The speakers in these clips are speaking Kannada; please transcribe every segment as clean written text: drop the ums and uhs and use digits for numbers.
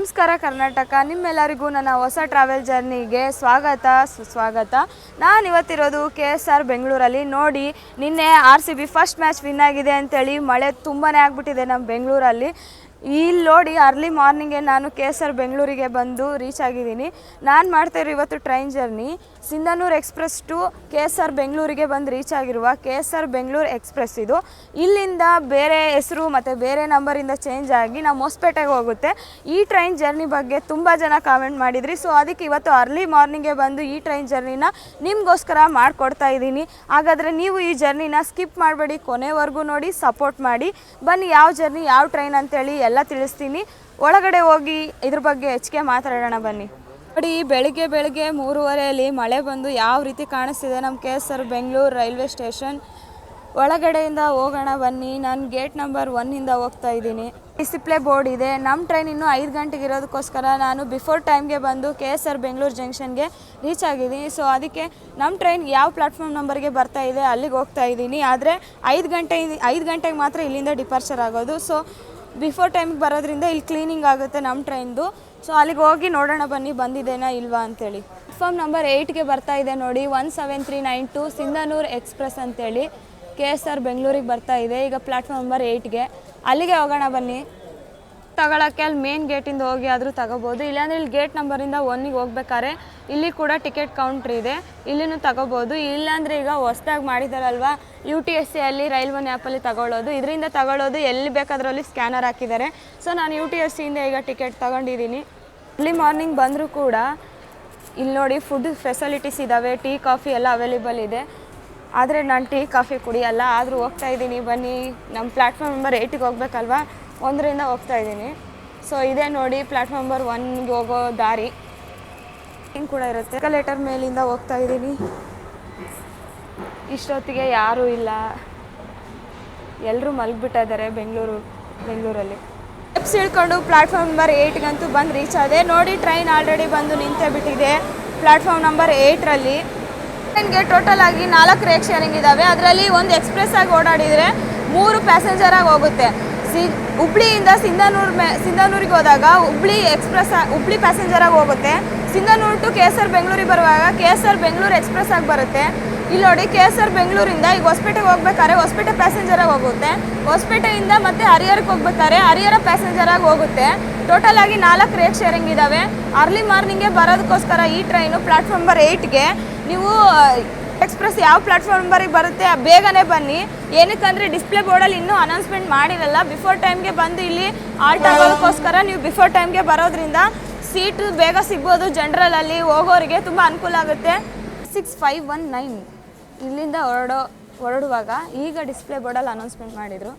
ನಮಸ್ಕಾರ ಕರ್ನಾಟಕ, ನಿಮ್ಮೆಲ್ಲರಿಗೂ ನನ್ನ ಹೊಸ ಟ್ರಾವೆಲ್ ಜರ್ನಿಗೆ ಸ್ವಾಗತ ಸುಸ್ವಾಗತ. ನಾನು ಇವತ್ತಿರೋದು KSR ಬೆಂಗಳೂರಲ್ಲಿ. ನೋಡಿ, ನಿನ್ನೆ RCB ಫಸ್ಟ್ ಮ್ಯಾಚ್ ವಿನ್ ಆಗಿದೆ ಅಂತೇಳಿ ಮಳೆ ತುಂಬಾ ಆಗ್ಬಿಟ್ಟಿದೆ ನಮ್ಮ ಬೆಂಗಳೂರಲ್ಲಿ. ಇಲ್ಲಿ ನೋಡಿ, ಅರ್ಲಿ ಮಾರ್ನಿಂಗೇ ನಾನು KSR ಬೆಂಗಳೂರಿಗೆ ಬಂದು ರೀಚ್ ಆಗಿದ್ದೀನಿ. ನಾನು ಮಾಡ್ತಾಯಿರೋ ಇವತ್ತು train journey Sindhanur express to KSR ಬೆಂಗಳೂರಿಗೆ ಬಂದು ರೀಚ್ ಆಗಿರುವ KSR ಬೆಂಗಳೂರು ಎಕ್ಸ್ಪ್ರೆಸ್. ಇದು ಇಲ್ಲಿಂದ ಬೇರೆ ಹೆಸರು ಮತ್ತು ಬೇರೆ ನಂಬರಿಂದ ಚೇಂಜ್ ಆಗಿ ನಾವು ಹೊಸಪೇಟೆಗೆ ಹೋಗುತ್ತೆ. ಈ ಟ್ರೈನ್ ಜರ್ನಿ ಬಗ್ಗೆ ತುಂಬ ಜನ ಕಾಮೆಂಟ್ ಮಾಡಿದ್ರಿ. ಸೊ ಅದಕ್ಕೆ ಇವತ್ತು ಅರ್ಲಿ ಮಾರ್ನಿಂಗೇ ಬಂದು ಈ ಟ್ರೈನ್ ಜರ್ನಿನ ನಿಮಗೋಸ್ಕರ ಮಾಡಿಕೊಡ್ತಾ ಇದ್ದೀನಿ. ಹಾಗಾದರೆ ನೀವು ಈ ಜರ್ನಿನ ಸ್ಕಿಪ್ ಮಾಡಬೇಡಿ, ಕೊನೆವರೆಗೂ ನೋಡಿ, ಸಪೋರ್ಟ್ ಮಾಡಿ. ಬನ್ನಿ, ಯಾವ ಜರ್ನಿ, ಯಾವ ಟ್ರೈನ್ ಅಂತೇಳಿ ಎಲ್ಲ ತಿಳಿಸ್ತೀನಿ. ಒಳಗಡೆ ಹೋಗಿ ಇದ್ರ ಬಗ್ಗೆ ಹೆಚ್ಚಿಗೆ ಮಾತಾಡೋಣ ಬನ್ನಿ. ನೋಡಿ, ಬೆಳಗ್ಗೆ 3:30 ಮಳೆ ಬಂದು ಯಾವ ರೀತಿ ಕಾಣಿಸ್ತಿದೆ ನಮ್ಮ KSR ಬೆಂಗಳೂರು ರೈಲ್ವೆ ಸ್ಟೇಷನ್. ಒಳಗಡೆಯಿಂದ ಹೋಗೋಣ ಬನ್ನಿ. ನಾನು ಗೇಟ್ ನಂಬರ್ 1 ಹೋಗ್ತಾ ಇದ್ದೀನಿ. ಡಿಸಿಪ್ಲೇ ಬೋರ್ಡ್ ಇದೆ. ನಮ್ಮ ಟ್ರೈನ್ ಇನ್ನೂ 5 ಗಂಟೆಗೆ ಇರೋದಕ್ಕೋಸ್ಕರ ನಾನು ಬಿಫೋರ್ ಟೈಮ್ಗೆ ಬಂದು KSR ಬೆಂಗಳೂರು ಜಂಕ್ಷನ್ಗೆ ರೀಚ್ ಆಗಿದ್ದೀನಿ. ಸೊ ಅದಕ್ಕೆ ನಮ್ಮ ಟ್ರೈನ್ ಯಾವ ಪ್ಲಾಟ್ಫಾರ್ಮ್ ನಂಬರ್ಗೆ ಬರ್ತಾ ಇದೆ ಅಲ್ಲಿಗೆ ಹೋಗ್ತಾ ಇದ್ದೀನಿ. ಆದರೆ 5 ಗಂಟೆಗೆ ಮಾತ್ರ ಇಲ್ಲಿಂದ ಡಿಪಾರ್ಚರ್ ಆಗೋದು. ಸೊ ಬಿಫೋರ್ ಟೈಮಿಗೆ ಬರೋದ್ರಿಂದ ಇಲ್ಲಿ ಕ್ಲೀನಿಂಗ್ ಆಗುತ್ತೆ ನಮ್ಮ ಟ್ರೈನ್ದು. ಸೊ ಅಲ್ಲಿಗೆ ಹೋಗಿ ನೋಡೋಣ ಬನ್ನಿ, ಬಂದಿದ್ದೇನಾ ಇಲ್ವಾ ಅಂತೇಳಿ. ಪ್ಲಾಟ್ಫಾರ್ಮ್ ನಂಬರ್ 8ಗೆ ಬರ್ತಾ ಇದೆ ನೋಡಿ, 17392 ಸಿಂಧನೂರು ಎಕ್ಸ್ಪ್ರೆಸ್ ಅಂತೇಳಿ KSR ಬೆಂಗಳೂರಿಗೆ ಬರ್ತಾ ಇದೆ. ಈಗ ಪ್ಲಾಟ್ಫಾರ್ಮ್ ನಂಬರ್ 8ಗೆ ಅಲ್ಲಿಗೆ ಹೋಗೋಣ ಬನ್ನಿ. ತಗೊಳ್ಳೋಕ್ಕೆ ಅಲ್ಲಿ ಮೇನ್ ಗೇಟಿಂದ ಹೋಗಿ ಆದರೂ ತಗೋಬೋದು, ಇಲ್ಲಾಂದರೆ ಇಲ್ಲಿ ಗೇಟ್ ನಂಬರಿಂದ 1ಗೆ ಹೋಗ್ಬೇಕಾದ್ರೆ ಇಲ್ಲಿ ಕೂಡ ಟಿಕೆಟ್ ಕೌಂಟ್ರ್ ಇದೆ, ಇಲ್ಲಿನೂ ತಗೋಬೋದು. ಇಲ್ಲಾಂದರೆ ಈಗ ಹೊಸ್ದಾಗಿ ಮಾಡಿದಾರಲ್ವ UTSC ಅಲ್ಲಿ ರೈಲ್ ಒನ್ ಆ್ಯಪಲ್ಲಿ ತಗೊಳ್ಳೋದು, ಇದರಿಂದ ತಗೊಳ್ಳೋದು ಎಲ್ಲಿ ಬೇಕಾದ್ರಲ್ಲಿ ಸ್ಕ್ಯಾನರ್ ಹಾಕಿದ್ದಾರೆ. ಸೊ ನಾನು UTSCಯಿಂದ ಈಗ ಟಿಕೆಟ್ ತೊಗೊಂಡಿದ್ದೀನಿ. ಅರ್ಲಿ ಮಾರ್ನಿಂಗ್ ಬಂದರೂ ಕೂಡ ಇಲ್ಲಿ ನೋಡಿ ಫುಡ್ ಫೆಸಿಲಿಟೀಸ್ ಇದ್ದಾವೆ, ಟೀ ಕಾಫಿ ಎಲ್ಲ ಅವೈಲೇಬಲ್ ಇದೆ. ಆದರೆ ನಾನು ಟೀ ಕಾಫಿ ಕುಡಿಯಲ್ಲ, ಆದರೂ ಹೋಗ್ತಾ ಇದ್ದೀನಿ. ಬನ್ನಿ, ನಮ್ಮ ಪ್ಲ್ಯಾಟ್ಫಾರ್ಮ್ ನಂಬರ್ 8ಗೆ ಹೋಗ್ಬೇಕಲ್ವ, 1ರಿಂದ ಹೋಗ್ತಾ ಇದ್ದೀನಿ. ಸೊ ಇದೇ ನೋಡಿ ಪ್ಲ್ಯಾಟ್ಫಾರ್ಮ್ ನಂಬರ್ 1ಗೆ ಹೋಗೋ ದಾರಿ. ಹಿಂಗೆ ಕೂಡ ಇರುತ್ತೆ. ಎಸ್ಕಲೇಟರ್ ಮೇಲಿಂದ ಹೋಗ್ತಾ ಇದ್ದೀನಿ. ಇಷ್ಟೊತ್ತಿಗೆ ಯಾರೂ ಇಲ್ಲ, ಎಲ್ಲರೂ ಮಲಗಿಬಿಟ್ಟಿದ್ದಾರೆ ಬೆಂಗಳೂರಲ್ಲಿ. ಸ್ಟೆಪ್ಸ್ ಇಳ್ಕೊಂಡು ಪ್ಲ್ಯಾಟ್ಫಾರ್ಮ್ ನಂಬರ್ 8ಗಂತೂ ಬಂದು ರೀಚ್ ಆದೆ. ನೋಡಿ, ಟ್ರೈನ್ ಆಲ್ರೆಡಿ ಬಂದು ನಿಂತೇ ಬಿಟ್ಟಿದೆ ಪ್ಲ್ಯಾಟ್ಫಾರ್ಮ್ ನಂಬರ್ 8ರಲ್ಲಿ. ಟ್ರೈನ್ಗೆ ಟೋಟಲ್ ಆಗಿ 4 ರೇಕ್ ಶೇರಿಂಗ್ ಇದ್ದಾವೆ. ಅದರಲ್ಲಿ ಒಂದು ಎಕ್ಸ್ಪ್ರೆಸ್ ಆಗಿ ಓಡಾಡಿದರೆ 3 ಪ್ಯಾಸೆಂಜರಾಗಿ ಹೋಗುತ್ತೆ. ಹುಬ್ಳಿಯಿಂದ ಸಿಂಧನೂರಿಗೆ ಹೋದಾಗ ಹುಬ್ಳಿ ಪ್ಯಾಸೆಂಜರಾಗಿ ಹೋಗುತ್ತೆ. ಸಿಂಧನೂರು ಟು KSR ಬೆಂಗಳೂರಿಗೆ ಬರುವಾಗ KSR ಬೆಂಗಳೂರು ಎಕ್ಸ್ಪ್ರೆಸ್ ಆಗಿ ಬರುತ್ತೆ. ಇಲ್ಲಿ ನೋಡಿ, KSR ಬೆಂಗಳೂರಿಂದ ಈಗ ಹೊಸಪೇಟೆಗೆ ಹೋಗ್ಬೇಕಾದ್ರೆ ಹೊಸಪೇಟೆ ಪ್ಯಾಸೆಂಜರಾಗಿ ಹೋಗುತ್ತೆ. ಹೊಸಪೇಟೆಯಿಂದ ಮತ್ತೆ ಹರಿಹರಕ್ಕೆ ಹೋಗ್ಬೇಕಾದ್ರೆ ಹರಿಹರ ಪ್ಯಾಸೆಂಜರಾಗಿ ಹೋಗುತ್ತೆ. ಟೋಟಲ್ ಆಗಿ 4 ರೇಕ್ ಶೇರಿಂಗ್ ಇದ್ದಾವೆ. ಅರ್ಲಿ ಮಾರ್ನಿಂಗ್ಗೆ ಬರೋದಕ್ಕೋಸ್ಕರ ಈ ಟ್ರೈನು ಪ್ಲಾಟ್ಫಾರ್ಮ್ ನಂಬರ್ 8ಗೆ ನೀವು ಎಕ್ಸ್ಪ್ರೆಸ್ ಯಾವ ಪ್ಲಾಟ್ಫಾರ್ಮ್ ನಂಬರಿಗೆ ಬರುತ್ತೆ ಬೇಗನೆ ಬನ್ನಿ. ಏನಕ್ಕಂದರೆ ಡಿಸ್ಪ್ಲೇ ಬೋರ್ಡಲ್ಲಿ ಇನ್ನೂ ಅನೌನ್ಸ್ಮೆಂಟ್ ಮಾಡಿರಲ್ಲ. ಬಿಫೋರ್ ಟೈಮ್ಗೆ ಬಂದು ಇಲ್ಲಿ ಆಲ್ಟ್ ಆಗೋದಕ್ಕೋಸ್ಕರ ನೀವು ಬಿಫೋರ್ ಟೈಮ್ಗೆ ಬರೋದ್ರಿಂದ ಸೀಟು ಬೇಗ ಸಿಗ್ಬೋದು. ಜನರಲಲ್ಲಿ ಹೋಗೋರಿಗೆ ತುಂಬ ಅನುಕೂಲ ಆಗುತ್ತೆ. 6519 ಇಲ್ಲಿಂದ ಹೊರಡುವಾಗ ಈಗ ಡಿಸ್ಪ್ಲೇ ಬೋರ್ಡಲ್ಲಿ ಅನೌನ್ಸ್ಮೆಂಟ್ ಮಾಡಿದರು.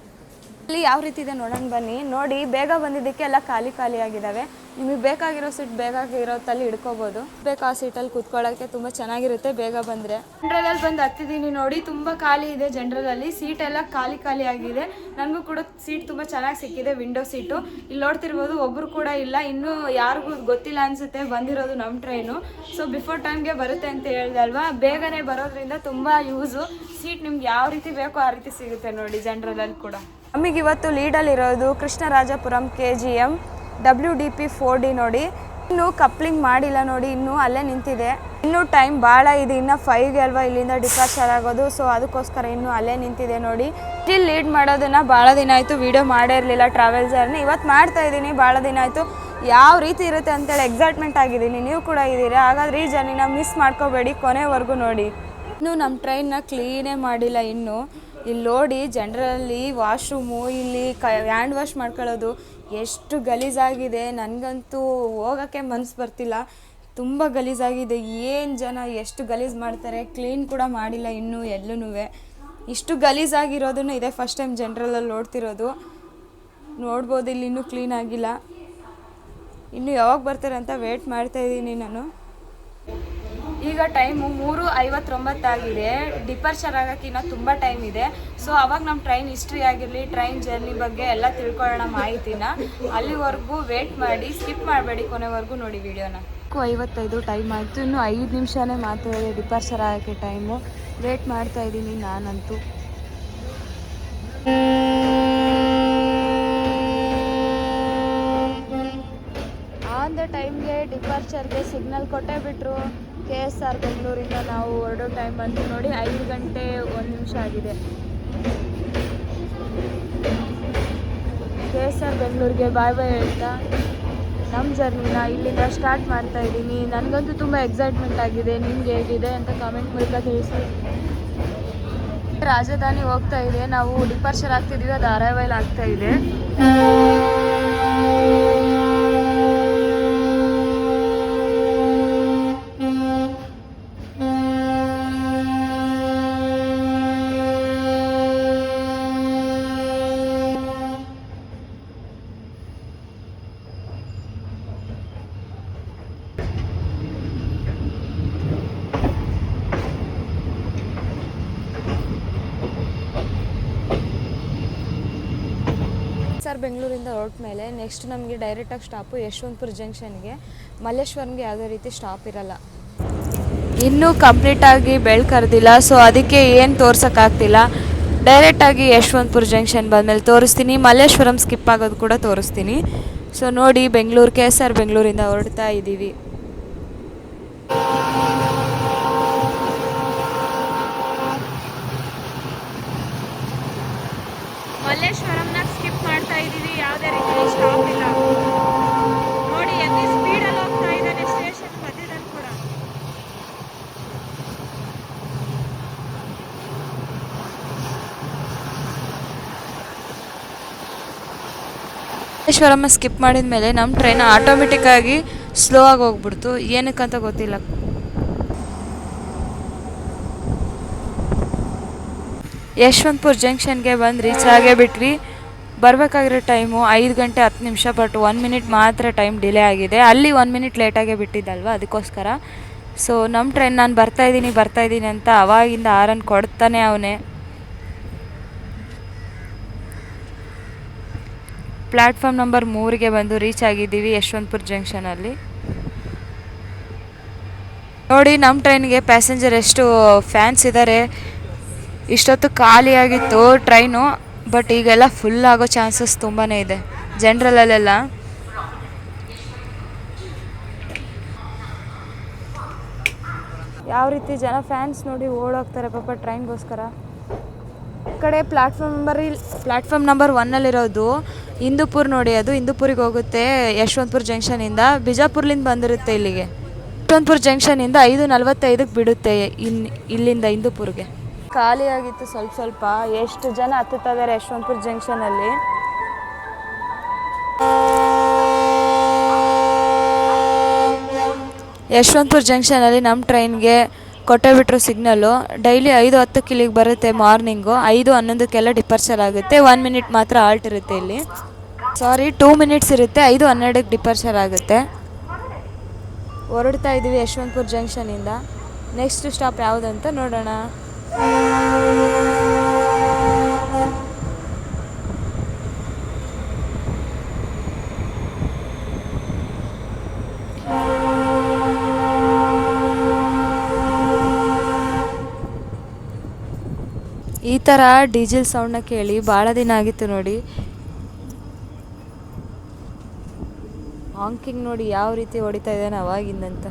ಇಲ್ಲಿ ಯಾವ ರೀತಿ ಇದೆ ನೋಡೋಣ ಬನ್ನಿ. ನೋಡಿ, ಬೇಗ ಬಂದಿದ್ದಕ್ಕೆ ಎಲ್ಲ ಖಾಲಿ ಆಗಿದ್ದಾವೆ. ನಿಮಗೆ ಬೇಕಾಗಿರೋ ಸೀಟ್ ಬೇಕಾಗಿರೋತ್ತಲ್ಲಿ ಹಿಡ್ಕೋಬೋದು. ಬೇಕಾ ಸೀಟಲ್ಲಿ ಕೂತ್ಕೊಳ್ಳೋಕ್ಕೆ ತುಂಬ ಚೆನ್ನಾಗಿರುತ್ತೆ ಬೇಗ ಬಂದರೆ. ಜನರಲಲ್ಲಿ ಬಂದು ಹತ್ತಿದ್ದೀನಿ ನೋಡಿ, ತುಂಬ ಖಾಲಿ ಇದೆ ಜನರಲಲ್ಲಿ. ಸೀಟೆಲ್ಲ ಖಾಲಿ ಆಗಿದೆ. ನನಗೂ ಕೂಡ ಸೀಟ್ ತುಂಬ ಚೆನ್ನಾಗಿ ಸಿಕ್ಕಿದೆ, ವಿಂಡೋ ಸೀಟು. ಇಲ್ಲಿ ನೋಡ್ತಿರ್ಬೋದು, ಒಬ್ಬರು ಕೂಡ ಇಲ್ಲ. ಇನ್ನೂ ಯಾರಿಗೂ ಗೊತ್ತಿಲ್ಲ ಅನಿಸುತ್ತೆ ಬಂದಿರೋದು ನಮ್ಮ ಟ್ರೈನು. ಸೊ ಬಿಫೋರ್ ಟೈಮ್ಗೆ ಬರುತ್ತೆ ಅಂತ ಹೇಳಿದೆ ಅಲ್ವಾ, ಬೇಗನೆ ಬರೋದ್ರಿಂದ ತುಂಬ ಯೂಸು. ಸೀಟ್ ನಿಮ್ಗೆ ಯಾವ ರೀತಿ ಬೇಕೋ ಆ ರೀತಿ ಸಿಗುತ್ತೆ ನೋಡಿ ಜನರಲಲ್ಲಿ ಕೂಡ. ನಮಗಿವತ್ತು ಲೀಡಲ್ಲಿರೋದು ಕೃಷ್ಣರಾಜಪುರಂ KGM WDP 4D ನೋಡಿ. ಇನ್ನೂ ಕಪ್ಲಿಂಗ್ ಮಾಡಿಲ್ಲ ನೋಡಿ, ಇನ್ನೂ ಅಲ್ಲೇ ನಿಂತಿದೆ. ಇನ್ನೂ ಟೈಮ್ ಭಾಳ ಇದೆ, ಇನ್ನು 5ಗೆ ಅಲ್ವಾ ಇಲ್ಲಿಂದ ಡಿಪಾರ್ಚರ್ ಆಗೋದು. ಸೊ ಅದಕ್ಕೋಸ್ಕರ ಇನ್ನೂ ಅಲ್ಲೇ ನಿಂತಿದೆ ನೋಡಿ. ಸ್ಟಿಲ್ ಲೀಡ್ ಮಾಡೋದನ್ನು ಭಾಳ ದಿನ ಆಯಿತು ವೀಡಿಯೋ ಮಾಡೇ ಇರಲಿಲ್ಲ ಟ್ರಾವೆಲ್ ಜರ್ನಿ. ಇವತ್ತು ಮಾಡ್ತಾ ಇದ್ದೀನಿ, ಭಾಳ ದಿನ ಆಯಿತು. ಯಾವ ರೀತಿ ಇರುತ್ತೆ ಅಂತೇಳಿ ಎಕ್ಸೈಟ್ಮೆಂಟ್ ಆಗಿದ್ದೀನಿ, ನೀವು ಕೂಡ ಇದ್ದೀರಾ. ಹಾಗಾದರೆ ಈ ಜರ್ನಿನ ಮಿಸ್ ಮಾಡ್ಕೋಬೇಡಿ, ಕೊನೆವರೆಗೂ ನೋಡಿ. ಇನ್ನೂ ನಮ್ಮ ಟ್ರೈನ್ನ ಕ್ಲೀನೇ ಮಾಡಿಲ್ಲ ಇನ್ನೂ. ಇಲ್ಲಿ ನೋಡಿ, ಜನರಲ್ಲಿ ವಾಶ್ರೂಮು, ಇಲ್ಲಿ ಹ್ಯಾಂಡ್ ವಾಶ್ ಮಾಡ್ಕೊಳ್ಳೋದು ಎಷ್ಟು ಗಲೀಜಾಗಿದೆ. ನನಗಂತೂ ಹೋಗೋಕ್ಕೆ ಮನಸ್ಸು ಬರ್ತಿಲ್ಲ, ತುಂಬ ಗಲೀಜಾಗಿದೆ. ಏನು ಜನ ಎಷ್ಟು ಗಲೀಜು ಮಾಡ್ತಾರೆ, ಕ್ಲೀನ್ ಕೂಡ ಮಾಡಿಲ್ಲ ಇನ್ನೂ ಎಲ್ಲೂ. ಇಷ್ಟು ಗಲೀಜಾಗಿರೋದನ್ನು ಇದೇ ಫಸ್ಟ್ ಟೈಮ್ ಜನರಲಲ್ಲಿ ನೋಡ್ತಿರೋದು. ನೋಡ್ಬೋದು, ಇಲ್ಲಿ ಇನ್ನೂ ಕ್ಲೀನ್ ಆಗಿಲ್ಲ. ಇನ್ನೂ ಯಾವಾಗ ಬರ್ತಾರೆ ಅಂತ ವೇಟ್ ಮಾಡ್ತಾಯಿದ್ದೀನಿ ನಾನು. ಈಗ ಟೈಮು 3:59 ಆಗಿದೆ. ಡಿಪಾರ್ಚರ್ ಆಗೋಕ್ಕೆ ಇನ್ನೂ ತುಂಬ ಟೈಮ್ ಇದೆ. ಸೊ ಅವಾಗ ನಮ್ಮ ಟ್ರೈನ್ ಹಿಸ್ಟ್ರಿ ಆಗಿರಲಿ, ಟ್ರೈನ್ ಜರ್ನಿ ಬಗ್ಗೆ ಎಲ್ಲ ತಿಳ್ಕೊಳ್ಳೋಣ ಮಾಹಿತಿನ. ಅಲ್ಲಿವರೆಗೂ ವೇಟ್ ಮಾಡಿ, ಸ್ಕಿಪ್ ಮಾಡಬೇಡಿ, ಕೊನೆವರೆಗೂ ನೋಡಿ ವಿಡಿಯೋನ. 55 ಟೈಮ್ ಆಯಿತು, ಇನ್ನೂ 5 ನಿಮಿಷನೇ ಮಾತ್ರ ಇದೆ ಡಿಪಾರ್ಚರ್ ಆಗೋಕ್ಕೆ ಟೈಮು. ವೇಟ್ ಮಾಡ್ತಾಯಿದ್ದೀನಿ ನಾನಂತೂ. ಆನ್ ದ ಟೈಮ್ಗೆ ಡಿಪಾರ್ಚರ್ಗೆ ಸಿಗ್ನಲ್ ಕೊಟ್ಟೇ ಬಿಟ್ಟರು. KSR ಬೆಂಗಳೂರಿಂದ ನಾವು ಹೊರಡೋ ಟೈಮ್ ಬಂದು ನೋಡಿ 5 ಗಂಟೆ 1 ನಿಮಿಷ ಆಗಿದೆ. KSR ಬೆಂಗಳೂರಿಗೆ ಬಾಯ್ ಬಾಯ್ ಹೇಳ್ತಾ ನಮ್ಮ ಜರ್ನಿನ ಇಲ್ಲಿಂದ ಸ್ಟಾರ್ಟ್ ಮಾಡ್ತಾ ಇದ್ದೀನಿ. ನನಗಂತೂ ತುಂಬ ಎಕ್ಸೈಟ್ಮೆಂಟ್ ಆಗಿದೆ. ನಿಮ್ಗೆ ಹೇಗಿದೆ ಅಂತ ಕಾಮೆಂಟ್ ಮೂಲಕ ತಿಳಿಸಿ. ರಾಜಧಾನಿ ಹೋಗ್ತಾ ಇದೆ, ನಾವು ಡಿಪಾರ್ಚರ್ ಆಗ್ತಿದ್ದೀವಿ, ಅದು ಅರೈವಲ್ ಆಗ್ತಾ ಇದೆ. ಬೆಂಗಳೂರಿಂದ ಹೊರಟ ಮೇಲೆ ನೆಕ್ಸ್ಟ್ ನಮಗೆ ಡೈರೆಕ್ಟಾಗಿ ಸ್ಟಾಪು ಯಶವಂತಪುರ ಜಂಕ್ಷನ್ಗೆ. ಮಲ್ಲೇಶ್ವರಂಗೆ ಯಾವುದೇ ರೀತಿ ಸ್ಟಾಪ್ ಇರಲ್ಲ. ಇನ್ನೂ ಕಂಪ್ಲೀಟಾಗಿ ಕರೆದಿಲ್ಲ, ಸೊ ಅದಕ್ಕೆ ಏನು ತೋರ್ಸೋಕ್ಕಾಗ್ತಿಲ್ಲ. ಡೈರೆಕ್ಟಾಗಿ ಯಶವಂತಪುರ ಜಂಕ್ಷನ್ ಬಂದಮೇಲೆ ತೋರಿಸ್ತೀನಿ. ಮಲ್ಲೇಶ್ವರಂ ಸ್ಕಿಪ್ ಆಗೋದು ಕೂಡ ತೋರಿಸ್ತೀನಿ. ಸೊ ನೋಡಿ, ಬೆಂಗಳೂರು KSR ಬೆಂಗಳೂರಿಂದ ಹೊರಡ್ತಾ ಇದ್ದೀವಿ. ಮಲ್ಲೇಶ್ವರಂನ ಸ್ಕಿಪ್ ಮಾಡ್ತಾ ಇದ್ದೀವಿ, ಯಾವುದೇ ರೀತಿ ಸ್ಟಾಪ್ ಇಲ್ಲ. ನೋಡಿ ಎಲ್ಲಿ ಸ್ಪೀಡಲ್ಲಿ ಹೋಗ್ತಾ ಇದ್ದಾನೆ ಸ್ಟೇಷನ್ ಮಧ್ಯದಲ್ಲಿ ಕೂಡ. ಮಲ್ಲೇಶ್ವರಂ ಸ್ಕಿಪ್ ಮಾಡಿದ ಮೇಲೆ ನಮ್ಮ ಟ್ರೈನ್ ಆಟೋಮೆಟಿಕ್ಕಾಗಿ ಸ್ಲೋ ಆಗಿ ಹೋಗ್ಬಿಡ್ತು. ಏನಕ್ಕಂತ ಗೊತ್ತಿಲ್ಲ. ಯಶವಂತಪುರ ಜಂಕ್ಷನ್ಗೆ ಬಂದು ರೀಚ್ ಆಗೇ ಬಿಟ್ವಿ. ಬರಬೇಕಾಗಿರೋ ಟೈಮು 5 ಗಂಟೆ 10 ನಿಮಿಷ, ಬಟ್ 1 ಮಿನಿಟ್ ಮಾತ್ರ ಟೈಮ್ ಡಿಲೇ ಆಗಿದೆ. ಅಲ್ಲಿ 1 ಮಿನಿಟ್ ಲೇಟಾಗೇ ಬಿಟ್ಟಿದ್ದಲ್ವ, ಅದಕ್ಕೋಸ್ಕರ. ಸೊ ನಮ್ಮ ಟ್ರೈನ್ ನಾನು ಬರ್ತಾಯಿದ್ದೀನಿ ಅಂತ ಅವಾಗಿಂದ ಆರನ್ ಕೊಡ್ತಾನೆ ಅವನೇ. ಪ್ಲ್ಯಾಟ್ಫಾರ್ಮ್ ನಂಬರ್ 3ಗೆ ಬಂದು ರೀಚ್ ಆಗಿದ್ದೀವಿ ಯಶವಂತಪುರ ಜಂಕ್ಷನಲ್ಲಿ. ನೋಡಿ ನಮ್ಮ ಟ್ರೈನ್ಗೆ ಪ್ಯಾಸೆಂಜರ್ ಎಷ್ಟು ಫ್ಯಾನ್ಸ್ ಇದ್ದಾರೆ. ಇಷ್ಟೊತ್ತು ಖಾಲಿಯಾಗಿತ್ತು ಟ್ರೈನು, ಬಟ್ ಈಗೆಲ್ಲ ಫುಲ್ ಆಗೋ ಚಾನ್ಸಸ್ ತುಂಬಾ ಇದೆ ಜನರಲಲ್ಲೆಲ್ಲ. ಯಾವ ರೀತಿ ಜನ ಫ್ಯಾನ್ಸ್ ನೋಡಿ ಓಡೋಗ್ತಾರೆ ಪಾಪ ಟ್ರೈನ್ಗೋಸ್ಕರ. ಈ ಕಡೆ ಪ್ಲ್ಯಾಟ್ಫಾರ್ಮ್ ನಂಬರ್ 1ಅಲ್ಲಿರೋದು ಇಂದೂಪುರ್ ನೋಡಿ, ಅದು ಇಂದೂಪುರಿಗೆ ಹೋಗುತ್ತೆ ಯಶವಂತಪುರ ಜಂಕ್ಷನಿಂದ. ಬಿಜಾಪುರ್ಲಿಂದ ಬಂದಿರುತ್ತೆ ಇಲ್ಲಿಗೆ. ಯಶವಂತಪುರ ಜಂಕ್ಷನಿಂದ 5:45ಕ್ಕೆ ಬಿಡುತ್ತೆ ಇಲ್ಲಿಂದ ಇಂದೂಪುರ್ಗೆ. ಖಾಲಿಯಾಗಿತ್ತು ಸ್ವಲ್ಪ. ಎಷ್ಟು ಜನ ಹತ್ತುತ್ತಾ ಇದ್ದಾರೆ ಯಶವಂತಪುರ ಜಂಕ್ಷನಲ್ಲಿ. ಯಶವಂತಪುರ ಜಂಕ್ಷನಲ್ಲಿ ನಮ್ಮ ಟ್ರೈನ್ಗೆ ಕೊಟ್ಟೇ ಬಿಟ್ಟರು ಸಿಗ್ನಲ್ಲು. ಡೈಲಿ 5:10ಕ್ಕೆ ಇಲ್ಲಿಗೆ ಬರುತ್ತೆ ಮಾರ್ನಿಂಗು. 5:11ಕ್ಕೆಲ್ಲ ಡಿಪಾರ್ಚರ್ ಆಗುತ್ತೆ. 1 ಮಿನಿಟ್ ಮಾತ್ರ ಆಲ್ಟ್ ಇರುತ್ತೆ ಇಲ್ಲಿ. 2 ಮಿನಿಟ್ಸ್ ಇರುತ್ತೆ. 5:12ಕ್ಕೆ ಡಿಪಾರ್ಚರ್ ಆಗುತ್ತೆ. ಹೊರಡ್ತಾ ಇದ್ದೀವಿ ಯಶವಂತಪುರ ಜಂಕ್ಷನಿಂದ. ನೆಕ್ಸ್ಟ್ ಸ್ಟಾಪ್ ಯಾವುದಂತ ನೋಡೋಣ. ಈ ಥರ ಡೀಸೆಲ್ ಸೌಂಡ್ನ ಕೇಳಿ ಭಾಳ ದಿನ ಆಗಿತ್ತು ನೋಡಿ. ಹಾಂಕಿಂಗ್ ನೋಡಿ ಯಾವ ರೀತಿ ಹೊಡಿತಾ ಇದ್ದಾನೆ ಅವಾಗಿಂದಂತ.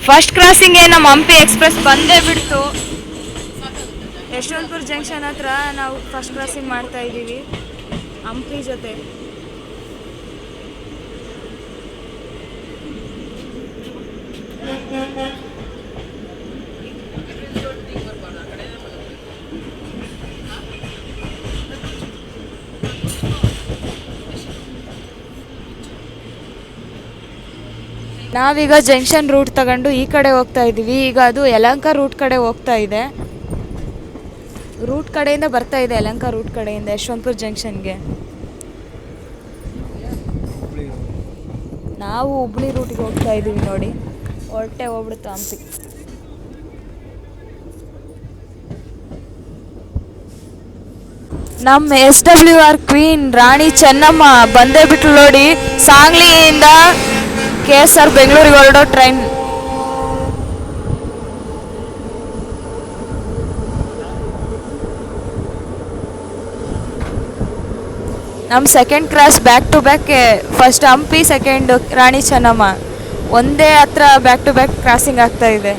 ಫಸ್ಟ್ ಕ್ರಾಸಿಂಗ್ಗೆ ನಮ್ಮ ಹಂಪಿ ಎಕ್ಸ್ಪ್ರೆಸ್ ಬಂದೇ ಬಿಡ್ತು. ಯಶವಂತಪುರ ಜಂಕ್ಷನ್ ಹತ್ರ ನಾವು ಫಸ್ಟ್ ಕ್ರಾಸಿಂಗ್ ಮಾಡ್ತಾ ಇದ್ದೀವಿ ಹಂಪಿ ಜೊತೆ. ನಾವೀಗ ಜಂಕ್ಷನ್ ರೂಟ್ ತಗೊಂಡು ಈ ಕಡೆ ಹೋಗ್ತಾ ಇದ್ದೀವಿ. ಈಗ ಅದು ಯಲಹಂಕ ರೂಟ್ ಕಡೆ ಹೋಗ್ತಾ ಇದೆ. ರೂಟ್ ಕಡೆಯಿಂದ ಬರ್ತಾ ಇದೆ, ಯಲಹಂಕ ರೂಟ್ ಕಡೆಯಿಂದ ಯಶವಂತಪುರ ಜಂಕ್ಷನ್ಗೆ. ನಾವು ಹುಬ್ಳಿ ರೂಟಿಗೆ ಹೋಗ್ತಾ ಇದ್ದೀವಿ ನೋಡಿ. ಹೊರಟೆ ಹೋಗ್ಬಿಡುತ್ತೆ ಹಂಪಿ. ನಮ್ಮ SWR ಕ್ವೀನ್ ರಾಣಿ ಚೆನ್ನಮ್ಮ ಬಂದೇ ಬಿಟ್ಲು ನೋಡಿ. ಸಾಂಗ್ಲಿಯಿಂದ KSR ಬೆಂಗಳೂರಿಗೆ ಹೊರಡೋ ಟ್ರೈನ್. ನಮ್ಮ second cross back to back, first Hampi, second Rani Chennamma, ಒಂದೇ ಹತ್ರ ಬ್ಯಾಕ್ ಟು ಬ್ಯಾಕ್ ಕ್ರಾಸಿಂಗ್ ಆಗ್ತಾ ಇದೆ.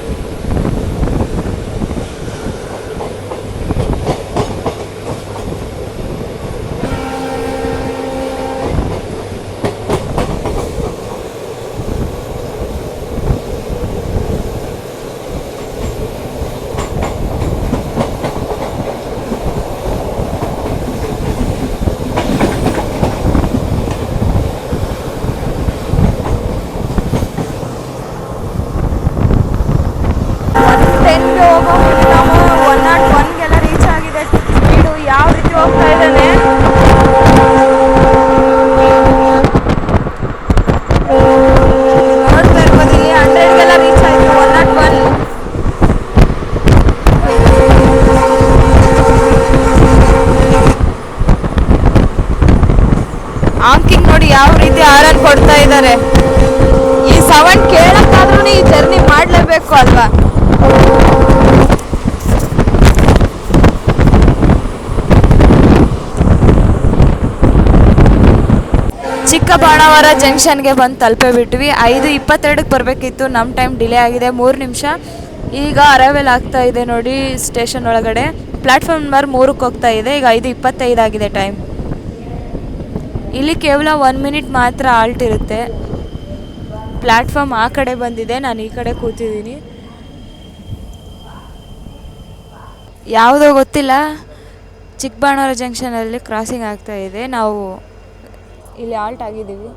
ಆಂಕಿಂಗ್ ನೋಡಿ ಯಾವ ರೀತಿ ಆರನ್ ಕೊಡ್ತಾ ಇದ್ದಾರೆ. ಈ ಸೌಂಡ್ ಕೇಳಕ್ಕಾದ್ರೂ ಈ ಜರ್ನಿ ಮಾಡಲೇಬೇಕು ಅಲ್ವಾ. ಚಿಕ್ಕಬಾಣಾವರ ಜಂಕ್ಷನ್ಗೆ ಬಂದು ತಲುಪೇ ಬಿಟ್ವಿ. 5:22ಕ್ಕೆ ಬರಬೇಕಿತ್ತು, ನಮ್ಮ ಟೈಮ್ ಡಿಲೇ ಆಗಿದೆ 3 ನಿಮಿಷ. ಈಗ ಅರೈವಲ್ ಆಗ್ತಾ ಇದೆ ನೋಡಿ ಸ್ಟೇಷನ್ ಒಳಗಡೆ. ಪ್ಲ್ಯಾಟ್ಫಾರ್ಮ್ ನಂಬರ್ 3ಕ್ಕೆ ಹೋಗ್ತಾ ಇದೆ. ಈಗ 5:25 ಆಗಿದೆ ಟೈಮ್. ಇಲ್ಲಿ ಕೇವಲ 1 ಮಿನಿಟ್ ಮಾತ್ರ ಆಲ್ಟ್ ಇರುತ್ತೆ. ಪ್ಲ್ಯಾಟ್ಫಾರ್ಮ್ ಆ ಕಡೆ ಬಂದಿದೆ, ನಾನು ಈ ಕಡೆ ಕೂತಿದ್ದೀನಿ. ಯಾವುದೋ ಗೊತ್ತಿಲ್ಲ, ಚಿಕ್ಕಬಾಣಾವರ ಜಂಕ್ಷನಲ್ಲಿ ಕ್ರಾಸಿಂಗ್ ಆಗ್ತಾ ಇದೆ. ನಾವು ಇಲ್ಲಿ ಆಲ್ಟ್ ಆಗಿದ್ದೀವಿ.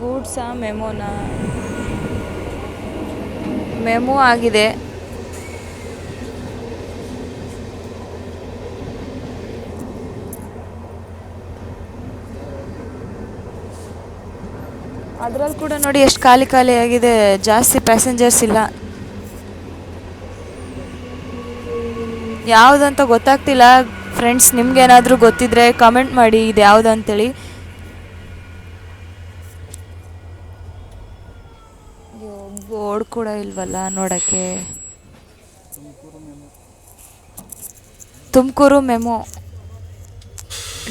ಗೂಡ್ಸಾ ಮೆಮೋನಾ? ಮೆಮೋ ಆಗಿದೆ. ಅದರಲ್ಲಿ ಕೂಡ ನೋಡಿ ಎಷ್ಟು ಖಾಲಿ ಆಗಿದೆ, ಜಾಸ್ತಿ ಪ್ಯಾಸೆಂಜರ್ಸ್ ಇಲ್ಲ. ಯಾವುದಂತ ಗೊತ್ತಾಗ್ತಿಲ್ಲ ಫ್ರೆಂಡ್ಸ್. ನಿಮ್ಗೇನಾದರೂ ಗೊತ್ತಿದ್ರೆ ಕಮೆಂಟ್ ಮಾಡಿ ಇದು ಯಾವುದು ಅಂತೇಳಿ. ಬೋರ್ಡ್ ಕೂಡ ಇಲ್ವಲ್ಲ ನೋಡೋಕ್ಕೆ. Tumakuru MEMU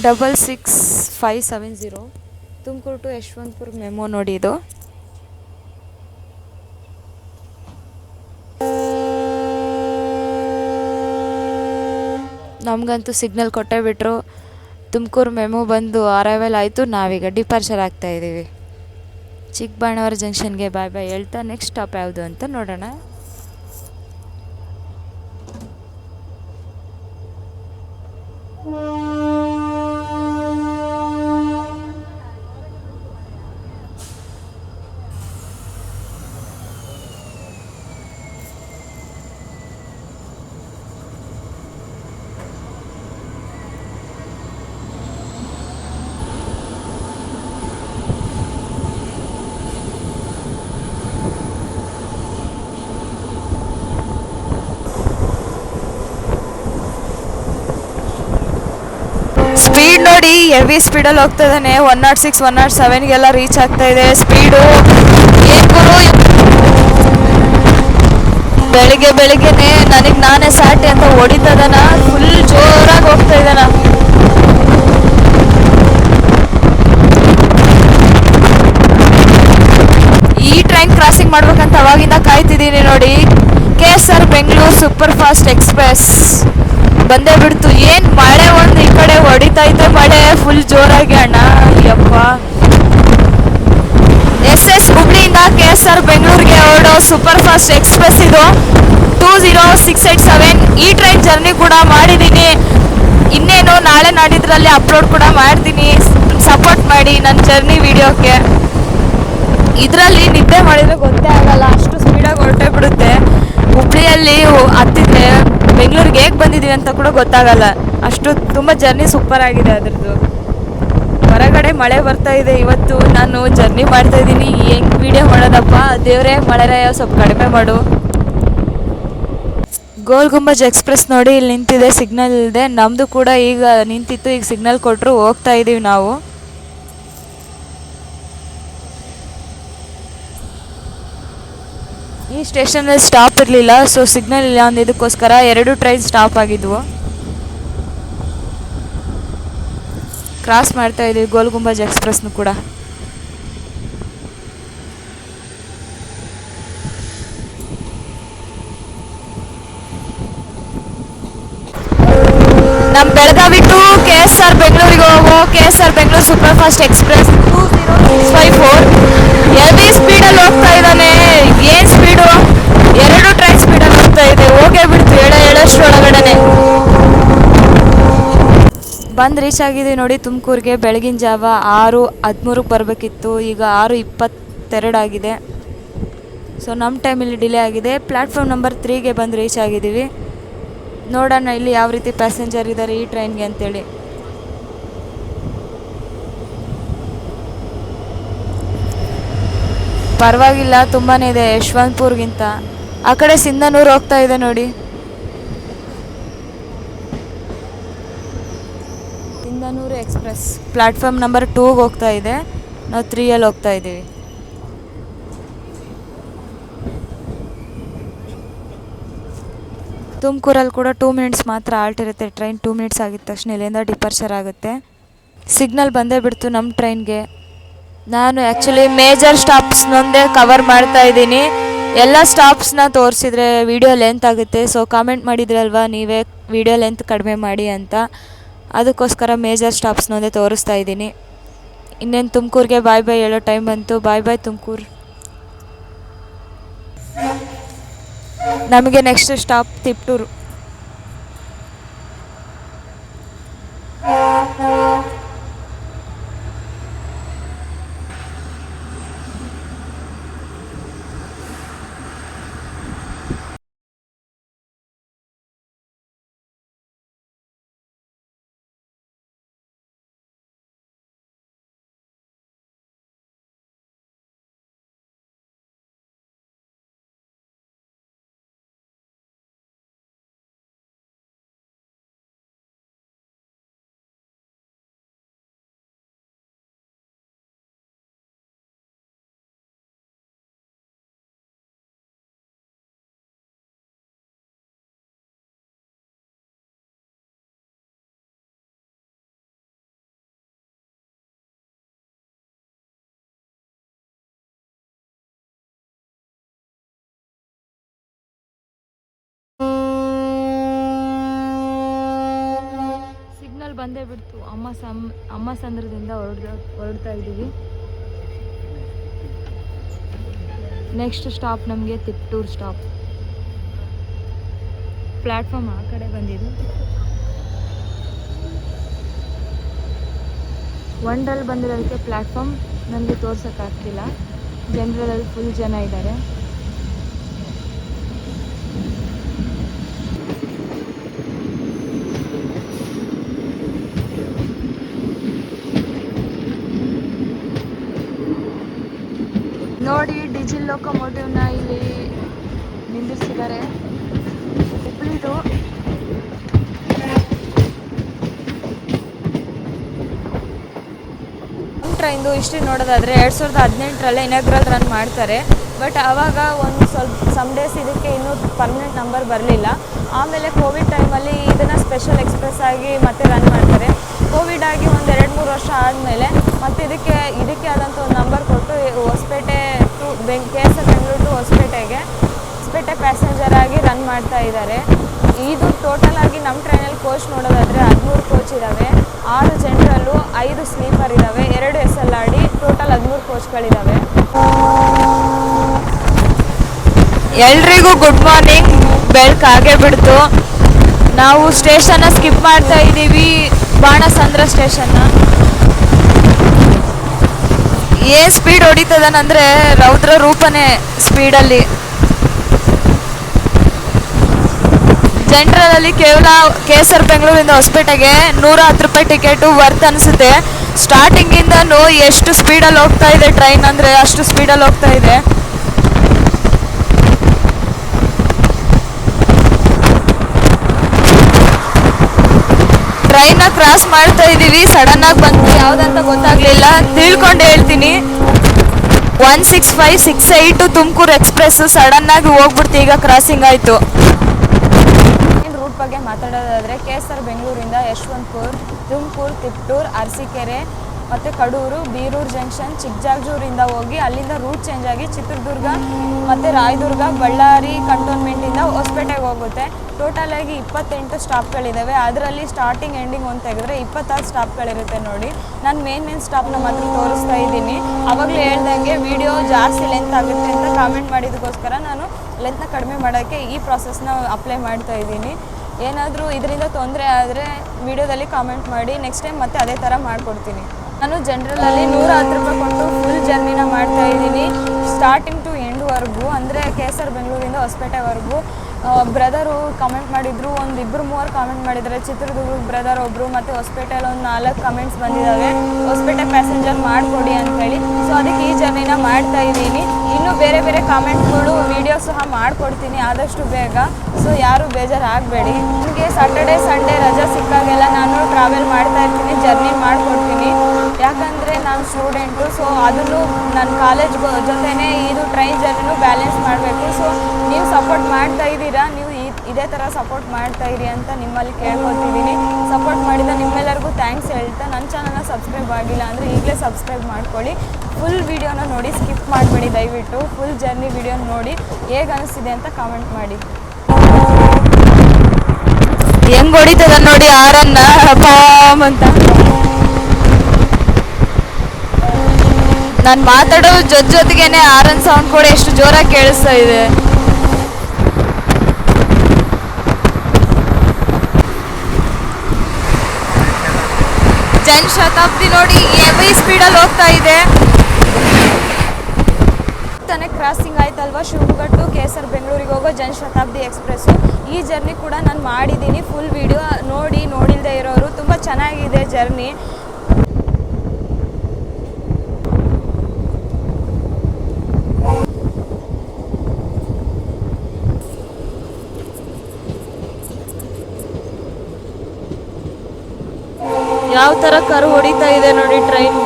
66570 Tumakuru to Yeshwanthpur MEMU ನೋಡಿ ಇದು. ನಮಗಂತೂ ಸಿಗ್ನಲ್ ಕೊಟ್ಟೇ ಬಿಟ್ಟರು. ತುಮಕೂರು ಮೆಮೋ ಬಂದು ಅರೈವಲ್ ಆಯಿತು. ನಾವೀಗ ಡಿಪಾರ್ಚರ್ ಆಗ್ತಾಯಿದ್ದೀವಿ. ಚಿಕ್ಕಬಾಣಾವರ ಜಂಕ್ಷನ್ಗೆ ಬಾಯ್ ಬಾಯ್ ಹೇಳ್ತಾ ನೆಕ್ಸ್ಟ್ ಸ್ಟಾಪ್ ಯಾವುದು ಅಂತ ನೋಡೋಣ. ಸ್ಪೀಡ್ ನೋಡಿ ಹೆವಿ ಸ್ಪೀಡಲ್ಲಿ ಹೋಗ್ತಾ ಇದ್ದಾನೆ. 106 107ಗೆಲ್ಲ ರೀಚ್ ಆಗ್ತಾ ಇದೆ ಸ್ಪೀಡು. ಬೆಳಿಗ್ಗೆನೆ ನನಗೆ ನಾನೇ ಸಾಟಿ ಅಂತ ಹೊಡಿತದನ. ಫುಲ್ ಜೋರಾಗಿ ಹೋಗ್ತಾ ಇದ್ದಾನ. ಈ ಟ್ರೈನ್ ಕ್ರಾಸಿಂಗ್ ಮಾಡ್ಬೇಕಂತ ಅವಾಗಿಂದ ಕಾಯ್ತಿದ್ದೀನಿ ನೋಡಿ. KSR Bengaluru super fast express ಬಂದೇ ಬಿಡ್ತು. ಏನು ಮಳೆ ಒಂದು ಈ ಕಡೆ ಹೊಡಿತಾ ಇದೆ, ಮಳೆ ಫುಲ್ ಜೋರಾಗಿ ಅಣ್ಣ ಯಪ್ಪ. SS ಹುಬ್ಳಿಯಿಂದ KSR ಬೆಂಗಳೂರಿಗೆ ಹೊರಡೋ ಸೂಪರ್ ಫಾಸ್ಟ್ ಎಕ್ಸ್ಪ್ರೆಸ್ ಇದು 20687. ಈ ಟ್ರೈನ್ ಜರ್ನಿ ಕೂಡ ಮಾಡಿದ್ದೀನಿ. ಇನ್ನೇನು ನಾಳೆ ನಾಡಿದ್ರಲ್ಲಿ ಅಪ್ಲೋಡ್ ಕೂಡ ಮಾಡ್ತೀನಿ. ಸಪೋರ್ಟ್ ಮಾಡಿ ನನ್ನ ಜರ್ನಿ ವಿಡಿಯೋಕ್ಕೆ. ಇದರಲ್ಲಿ ನಿದ್ದೆ ಮಾಡಿದರೆ ಗೊತ್ತೇ ಆಗಲ್ಲ, ಅಷ್ಟು ಸ್ಪೀಡಾಗಿ ಹೊರಟೇ ಬಿಡುತ್ತೆ. ಹುಬ್ಳಿಯಲ್ಲಿ ಹತ್ತಿದ್ರೆ ಬೆಂಗಳೂರಿಗೆ ಹೇಗೆ ಬಂದಿದ್ದೀವಿ ಅಂತ ಕೂಡ ಗೊತ್ತಾಗಲ್ಲ. ಅಷ್ಟು ತುಂಬ ಜರ್ನಿ ಸೂಪರ್ ಆಗಿದೆ ಅದರದ್ದು. ಹೊರಗಡೆ ಮಳೆ ಬರ್ತಾ ಇದೆ. ಇವತ್ತು ನಾನು ಜರ್ನಿ ಮಾಡ್ತಾ ಇದ್ದೀನಿ. ಹೆಂಗೆ ವೀಡಿಯೋ ಮಾಡೋದಪ್ಪ ದೇವರೇ, ಮಳೆರಾಯ ಸ್ವಲ್ಪ ಕಡಿಮೆ ಮಾಡು. ಗೋಲ್ ಗುಂಬಜ್ ಎಕ್ಸ್ಪ್ರೆಸ್ ನೋಡಿ ಇಲ್ಲಿ ನಿಂತಿದೆ, ಸಿಗ್ನಲ್ ಇದೆ. ನಮ್ಮದು ಕೂಡ ಈಗ ನಿಂತಿತ್ತು, ಈಗ ಸಿಗ್ನಲ್ ಕೊಟ್ಟರು ಹೋಗ್ತಾ ಇದ್ದೀವಿ ನಾವು. ಈ ಸ್ಟೇಷನಲ್ಲಿ ಸ್ಟಾಪ್ ಇರಲಿಲ್ಲ, ಸೊ ಸಿಗ್ನಲ್ ಇಲ್ಲ ಅಂದಿದ್ದಕ್ಕೋಸ್ಕರ 2 ಟ್ರೈನ್ ಸ್ಟಾಪ್ ಆಗಿದ್ವು. ಕ್ರಾಸ್ ಮಾಡ್ತಾ ಇದ್ದೀವಿ ಗೋಲ್ ಗುಂಬಜ್ ಎಕ್ಸ್ಪ್ರೆಸ್ನು ಕೂಡ. ನಮ್ಮ ಬೆಳಗಾವಿ ಟು KSR ಬೆಂಗಳೂರಿಗೆ ಹೋಗೋ KSR Bengaluru super fast express 2054 heavy ಸ್ಪೀಡಲ್ಲಿ ಹೋಗ್ತಾ ಇದ್ದಾನೆ. ಏನು ಸ್ಪೀಡು, 2 ಟ್ರೈನ್ ಸ್ಪೀಡಲ್ಲಿ ಹೋಗ್ತಾ ಇದೆ. ಹೋಗೇ ಬಿಡ್ತು ಹೇಳೋಷ್ಟರೊಳಗಡೆ. ಬಂದು ರೀಚ್ ಆಗಿದ್ದೀವಿ ನೋಡಿ ತುಮಕೂರಿಗೆ. ಬೆಳಗಿನ ಜಾವ 6:13ಕ್ಕೆ ಬರಬೇಕಿತ್ತು, ಈಗ 6:22 ಆಗಿದೆ. ಸೊ ನಮ್ಮ ಟೈಮಲ್ಲಿ ಡಿಲೇ ಆಗಿದೆ. ಪ್ಲ್ಯಾಟ್ಫಾರ್ಮ್ ನಂಬರ್ 3ಗೆ ಬಂದು ರೀಚ್ ಆಗಿದ್ದೀವಿ. ನೋಡೋಣ ಇಲ್ಲಿ ಯಾವ ರೀತಿ ಪ್ಯಾಸೆಂಜರ್ ಇದ್ದಾರೆ ಈ ಟ್ರೈನ್ಗೆ ಅಂತೇಳಿ. ಪರವಾಗಿಲ್ಲ, ತುಂಬಾ ಇದೆ ಯಶವಂತಪುರ್ಗಿಂತ. ಆ ಕಡೆ ಸಿಂಧನೂರು ಹೋಗ್ತಾ ಇದೆ ನೋಡಿ. ಸಿಂಧನೂರು ಎಕ್ಸ್ಪ್ರೆಸ್ ಪ್ಲ್ಯಾಟ್ಫಾರ್ಮ್ ನಂಬರ್ 2ಗೆ ಹೋಗ್ತಾ ಇದೆ. ನಾವು 3ಯಲ್ಲಿ ಹೋಗ್ತಾ ಇದ್ದೀವಿ. ತುಮಕೂರಲ್ಲಿ ಕೂಡ 2 ಮಿನಿಟ್ಸ್ ಮಾತ್ರ ಆಲ್ಟ್ ಇರುತ್ತೆ. ಟ್ರೈನ್ 2 ಮಿನಿಟ್ಸ್ ಆಗಿದ ತಕ್ಷಣ ಇಲ್ಲಿಂದ ಡಿಪಾರ್ಚರ್ ಆಗುತ್ತೆ. ಸಿಗ್ನಲ್ ಬಂದೇ ಬಿಡ್ತು ನಮ್ಮ ಟ್ರೈನ್ಗೆ. ನಾನು ಆ್ಯಕ್ಚುಲಿ ಮೇಜರ್ ಸ್ಟಾಪ್ಸ್ನೊಂದೇ ಕವರ್ ಮಾಡ್ತಾ ಇದ್ದೀನಿ. ಎಲ್ಲ ಸ್ಟಾಪ್ಸ್ನ ತೋರಿಸಿದ್ರೆ ವಿಡಿಯೋ ಲೆಂತ್ ಆಗುತ್ತೆ. ಸೊ ಕಾಮೆಂಟ್ ಮಾಡಿದ್ರಲ್ವ ನೀವೇ ವಿಡಿಯೋ ಲೆಂತ್ ಕಡಿಮೆ ಮಾಡಿ ಅಂತ, ಅದಕ್ಕೋಸ್ಕರ ಮೇಜರ್ ಸ್ಟಾಪ್ಸ್ನೊಂದೇ ತೋರಿಸ್ತಾ ಇದ್ದೀನಿ. ಇನ್ನೇನು ತುಮಕೂರಿಗೆ ಬಾಯ್ ಬಾಯ್ ಹೇಳೋ ಟೈಮ್ ಬಂತು. ಬಾಯ್ ಬಾಯ್ ತುಮಕೂರು. ನಮಗೆ ನೆಕ್ಸ್ಟ್ ಸ್ಟಾಪ್ ತಿಪ್ಟೂರು. ಸಿಗ್ನಲ್ ಬಂದೇ ಬಿಡ್ತು. ಅಮ್ಮ ಸಂದ್ರದಿಂದ ಹೊರಡ್ತಾ ಇದ್ದೀವಿ. ನೆಕ್ಸ್ಟ್ ಸ್ಟಾಪ್ ನಮಗೆ ತಿಪ್ಟೂರು ಸ್ಟಾಪ್. ಪ್ಲ್ಯಾಟ್ಫಾರ್ಮ್ ಆ ಕಡೆ ಬಂದಿದ್ದು. ಒಂಡಲ್ಲಿ ಬಂದಿರೋದಕ್ಕೆ ಪ್ಲ್ಯಾಟ್ಫಾರ್ಮ್ ನನಗೆ ತೋರ್ಸೋಕ್ಕಾಗ್ತಿಲ್ಲ. ಜನರಲಲ್ಲಿ ಫುಲ್ ಜನ ಇದ್ದಾರೆ. ನೋಡಿ ಡೀಸೆಲ್ ಲೋಕೋಮೋಟಿವ್ನ ಇಲ್ಲಿ ನಿಲ್ಲಿಸಿದ್ದಾರೆ. ಹುಬ್ಳಿದು ಟ್ರೈನ್ದು ಹಿಸ್ಟ್ರಿ ನೋಡೋದಾದರೆ 2018ರಲ್ಲಿ ಇನಾಗ್ರಲ್ ರನ್ ಮಾಡ್ತಾರೆ. ಬಟ್ ಆವಾಗ ಒಂದು ಸಮ್ ಡೇಸ್ ಇದಕ್ಕೆ ಇನ್ನೂ ಪರ್ಮನೆಂಟ್ ನಂಬರ್ ಬರಲಿಲ್ಲ. ಆಮೇಲೆ ಕೋವಿಡ್ ಟೈಮಲ್ಲಿ ಇದನ್ನು ಸ್ಪೆಷಲ್ ಎಕ್ಸ್ಪ್ರೆಸ್ ಆಗಿ ಮತ್ತೆ ರನ್ ಮಾಡ್ತಾರೆ. ಕೋವಿಡ್ ಆಗಿ ಒಂದು 2-3 ವರ್ಷ ಆದಮೇಲೆ ಮತ್ತೆ ಇದಕ್ಕೆ ಆದಂಥ ಒಂದು ನಂಬರ್ ಕೊಟ್ಟು Hosapete to KSR Bengaluru to Hosapete passenger ಆಗಿ ರನ್ ಮಾಡ್ತಾ ಇದ್ದಾರೆ. ಇದು ಟೋಟಲ್ ಆಗಿ ನಮ್ಮ ಟ್ರೈನಲ್ಲಿ ಕೋಚ್ ನೋಡೋದಾದರೆ 13 ಕೋಚ್ ಇದ್ದಾವೆ. 6 ಜನರಲ್ಲು, 5 ಸ್ಲೀಪರ್ ಇದ್ದಾವೆ, 2 SLRD, ಟೋಟಲ್ 13 ಕೋಚ್ಗಳಿದ್ದಾವೆ. ಎಲ್ರಿಗೂ ಗುಡ್ ಮಾರ್ನಿಂಗ್. ಬೆಳಕಾಗೇ ಬಿಡ್ತು. ನಾವು ಸ್ಟೇಷನ್ನ ಸ್ಕಿಪ್ ಮಾಡ್ತಾ ಇದ್ದೀವಿ, ಬಾಣಸಂದ್ರ ಸ್ಟೇಷನ್ನ. ಏನು ಸ್ಪೀಡ್ ಹೊಡಿತದನಂದರೆ ರೌದ್ರ ರೂಪನೇ ಸ್ಪೀಡಲ್ಲಿ. ಜನರಲಲ್ಲಿ ಕೇವಲ KSR ಬೆಂಗಳೂರಿಂದ ಹೊಸಪೇಟೆಗೆ 110 ರೂಪಾಯಿ ಟಿಕೆಟು ವರ್ತ್ ಅನಿಸುತ್ತೆ. ಸ್ಟಾರ್ಟಿಂಗಿಂದನೂ ಎಷ್ಟು ಸ್ಪೀಡಲ್ಲಿ ಹೋಗ್ತಾ ಇದೆ ಟ್ರೈನ್ ಅಂದರೆ ಅಷ್ಟು ಸ್ಪೀಡಲ್ಲಿ ಹೋಗ್ತಾ ಇದೆ. ಟ್ರೈನ್ನ ಕ್ರಾಸ್ ಮಾಡ್ತಾ ಇದ್ದೀವಿ. ಸಡನ್ನಾಗಿ ಬಂತು, ಯಾವುದಂತ ಗೊತ್ತಾಗಲಿಲ್ಲ. ತಿಳ್ಕೊಂಡು ಹೇಳ್ತೀನಿ. 16568 ತುಮಕೂರು ಎಕ್ಸ್ಪ್ರೆಸ್ಸು ಸಡನ್ನಾಗಿ ಹೋಗ್ಬಿಡ್ತು. ಈಗ ಕ್ರಾಸಿಂಗ್ ಆಯಿತು. ರೂಟ್ ಬಗ್ಗೆ ಮಾತಾಡೋದಾದರೆ KSR ಬೆಂಗಳೂರಿಂದ ಯಶವಂತಪುರ, ತುಮಕೂರು, ತಿಪ್ಟೂರು, ಅರಸೀಕೆರೆ ಮತ್ತು ಕಡೂರು, ಬೀರೂರು ಜಂಕ್ಷನ್, ಚಿಕ್ಕಜಾಗಜೂರಿಂದ ಹೋಗಿ ಅಲ್ಲಿಂದ ರೂಟ್ ಚೇಂಜ್ ಆಗಿ ಚಿತ್ರದುರ್ಗ ಮತ್ತು ರಾಯದುರ್ಗ, ಬಳ್ಳಾರಿ ಕಂಟೋನ್ಮೆಂಟಿಂದ ಹೊಸಪೇಟೆಗೆ ಹೋಗುತ್ತೆ. ಟೋಟಲಾಗಿ 28 ಸ್ಟಾಪ್ಗಳಿದ್ದಾವೆ. ಅದರಲ್ಲಿ ಸ್ಟಾರ್ಟಿಂಗ್ ಎಂಡಿಂಗ್ ಒಂದು ತೆಗೆದ್ರೆ 26 ಸ್ಟಾಪ್ಗಳಿರುತ್ತೆ ನೋಡಿ. ನಾನು ಮೇನ್ ಸ್ಟಾಪ್ನ ಮಾತ್ರ ತೋರಿಸ್ತಾ ಇದ್ದೀನಿ. ಆವಾಗಲೇ ಹೇಳ್ದಂಗೆ ವಿಡಿಯೋ ಜಾಸ್ತಿ ಲೆಂತ್ ಆಗುತ್ತೆ ಅಂತ ಕಾಮೆಂಟ್ ಮಾಡಿದಕ್ಕೋಸ್ಕರ ನಾನು ಲೆಂತ್ನ ಕಡಿಮೆ ಮಾಡೋಕ್ಕೆ ಈ ಪ್ರಾಸೆಸ್ನ ಅಪ್ಲೈ ಮಾಡ್ತಾ ಇದ್ದೀನಿ. ಏನಾದರೂ ಇದರಿಂದ ತೊಂದರೆ ಆದರೆ ವಿಡಿಯೋದಲ್ಲಿ ಕಾಮೆಂಟ್ ಮಾಡಿ, ನೆಕ್ಸ್ಟ್ ಟೈಮ್ ಮತ್ತೆ ಅದೇ ಥರ ಮಾಡಿಕೊಡ್ತೀನಿ. ನಾನು ಜನರಲಲ್ಲಿ 110 ರೂಪಾಯಿ ಕೊಟ್ಟು ಫುಲ್ ಜರ್ನಿನ ಮಾಡ್ತಾ ಇದ್ದೀನಿ, ಸ್ಟಾರ್ಟಿಂಗ್ ಟು ಎಂಡ್ವರೆಗೂ. ಅಂದರೆ KSR ಬೆಂಗಳೂರಿಂದ ಹೊಸಪೇಟೆವರೆಗೂ. ಬ್ರದರು ಕಾಮೆಂಟ್ ಮಾಡಿದರು, ಒಂದು 2-3 ಕಾಮೆಂಟ್ ಮಾಡಿದ್ದಾರೆ. ಚಿತ್ರದುರ್ಗಕ್ಕೆ ಬ್ರದರ್ ಒಬ್ಬರು, ಮತ್ತು ಹೊಸಪೇಟೆಯಲ್ಲಿ ಒಂದು 4 ಕಮೆಂಟ್ಸ್ ಬಂದಿದ್ದಾವೆ, ಹೊಸಪೇಟೆ ಪ್ಯಾಸೆಂಜರ್ ಮಾಡಿಕೊಡಿ ಅಂಥೇಳಿ. ಸೊ ಅದಕ್ಕೆ ಈ ಜರ್ನಿನ ಮಾಡ್ತಾ ಇದ್ದೀನಿ. ಇನ್ನೂ ಬೇರೆ ಬೇರೆ ಕಾಮೆಂಟ್ಗಳು ವೀಡಿಯೋ ಸಹ ಮಾಡಿಕೊಡ್ತೀನಿ ಆದಷ್ಟು ಬೇಗ. ಸೊ ಯಾರೂ ಬೇಜಾರಾಗಬೇಡಿ. ನನಗೆ ಸ್ಯಾಟರ್ಡೇ ಸಂಡೇ ರಜಾ ಸಿಕ್ಕಾಗೆಲ್ಲ ನಾನು ಟ್ರಾವೆಲ್ ಮಾಡ್ತಾ ಇರ್ತೀನಿ, ಜರ್ನಿ ಮಾಡಿಕೊಡ್ತೀನಿ. ಯಾಕಂದರೆ ನಾನು ಸ್ಟೂಡೆಂಟು, ಸೊ ಅದನ್ನು ನನ್ನ ಕಾಲೇಜ್ ಜೊತೆನೇ ಇದು ಟ್ರೈನ್ ಜರ್ನಿನೂ ಬ್ಯಾಲೆನ್ಸ್ ಮಾಡಬೇಕು. ಸೊ ನೀವು ಸಪೋರ್ಟ್ ಮಾಡ್ತಾ ಇದ್ದೀರಾ, ನೀವು ಇದೇ ಥರ ಸಪೋರ್ಟ್ ಮಾಡ್ತಾ ಇರಿ ಅಂತ ನಿಮ್ಮಲ್ಲಿ ಕೇಳ್ಕೊತಿದ್ದೀನಿ. ಸಪೋರ್ಟ್ ಮಾಡಿದ ನಿಮ್ಮೆಲ್ಲರಿಗೂ ಥ್ಯಾಂಕ್ಸ್ ಹೇಳ್ತಾ, ನನ್ನ ಚಾನಲ್ನ ಸಬ್ಸ್ಕ್ರೈಬ್ ಆಗಿಲ್ಲ ಅಂದರೆ ಈಗಲೇ ಸಬ್ಸ್ಕ್ರೈಬ್ ಮಾಡ್ಕೊಳ್ಳಿ. ಫುಲ್ ವೀಡಿಯೋನ ನೋಡಿ, ಸ್ಕಿಪ್ ಮಾಡಬೇಡಿ ದಯವಿಟ್ಟು. ಫುಲ್ ಜರ್ನಿ ವೀಡಿಯೋ ನೋಡಿ ಹೇಗೆ ಅನಿಸ್ತಿದೆ ಅಂತ ಕಾಮೆಂಟ್ ಮಾಡಿ. ಹೆಂಗೆ ಹೊಡಿತದ ನೋಡಿ ಆರನ್ನ ಪಾಮ್ ಅಂತ. ನಾನು ಮಾತಾಡೋ ಜೊತೆಗೇನೆ ಆರನ್ ಸೌಂಡ್ ಕೂಡ ಎಷ್ಟು ಜೋರಾಗಿ ಕೇಳಿಸ್ತಾ ಇದೆ. ಜನಶತಾಬ್ದಿ ನೋಡಿ ಹೆವಿ ಸ್ಪೀಡಲ್ಲಿ ಹೋಗ್ತಾ ಇದೆ. ತಾನೇ ಕ್ರಾಸಿಂಗ್ ಆಯ್ತಲ್ವಾ ಶಿವಮೊಗ್ಗ KSR ಬೆಂಗಳೂರಿಗೆ ಹೋಗೋ ಜನಶತಾಬ್ದಿ ಎಕ್ಸ್ಪ್ರೆಸ್ಸು. ಈ ಜರ್ನಿ ಕೂಡ ನಾನು ಮಾಡಿದ್ದೀನಿ. ಫುಲ್ ವಿಡಿಯೋ ನೋಡಿ, ನೋಡಿಲ್ಲದೆ ಇರೋರು. ತುಂಬ ಚೆನ್ನಾಗಿದೆ ಜರ್ನಿ. ಯಾವ ಥರ ಕರು ಹೊಡಿತಾ ಇದೆ ನೋಡಿ ಟ್ರೈನ್.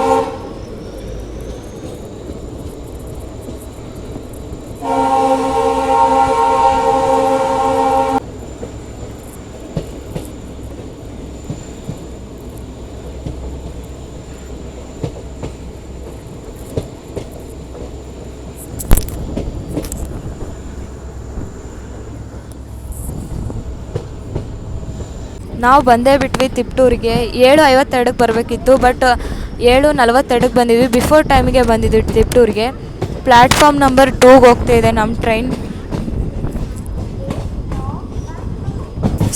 ನಾವು ಬಂದೇ ಬಿಟ್ವಿ ತಿಪ್ಟೂರಿಗೆ. 7:52ಕ್ಕೆ ಬರಬೇಕಿತ್ತು, ಬಟ್ 7:42ಕ್ಕೆ ಬಂದಿದ್ವಿ. ಬಿಫೋರ್ ಟೈಮಿಗೆ ಬಂದಿದ್ವಿ ತಿಪ್ಟೂರಿಗೆ. ಪ್ಲ್ಯಾಟ್ಫಾರ್ಮ್ ನಂಬರ್ 2ಗೆ ಹೋಗ್ತಾ ಇದೆ ನಮ್ಮ ಟ್ರೈನ್.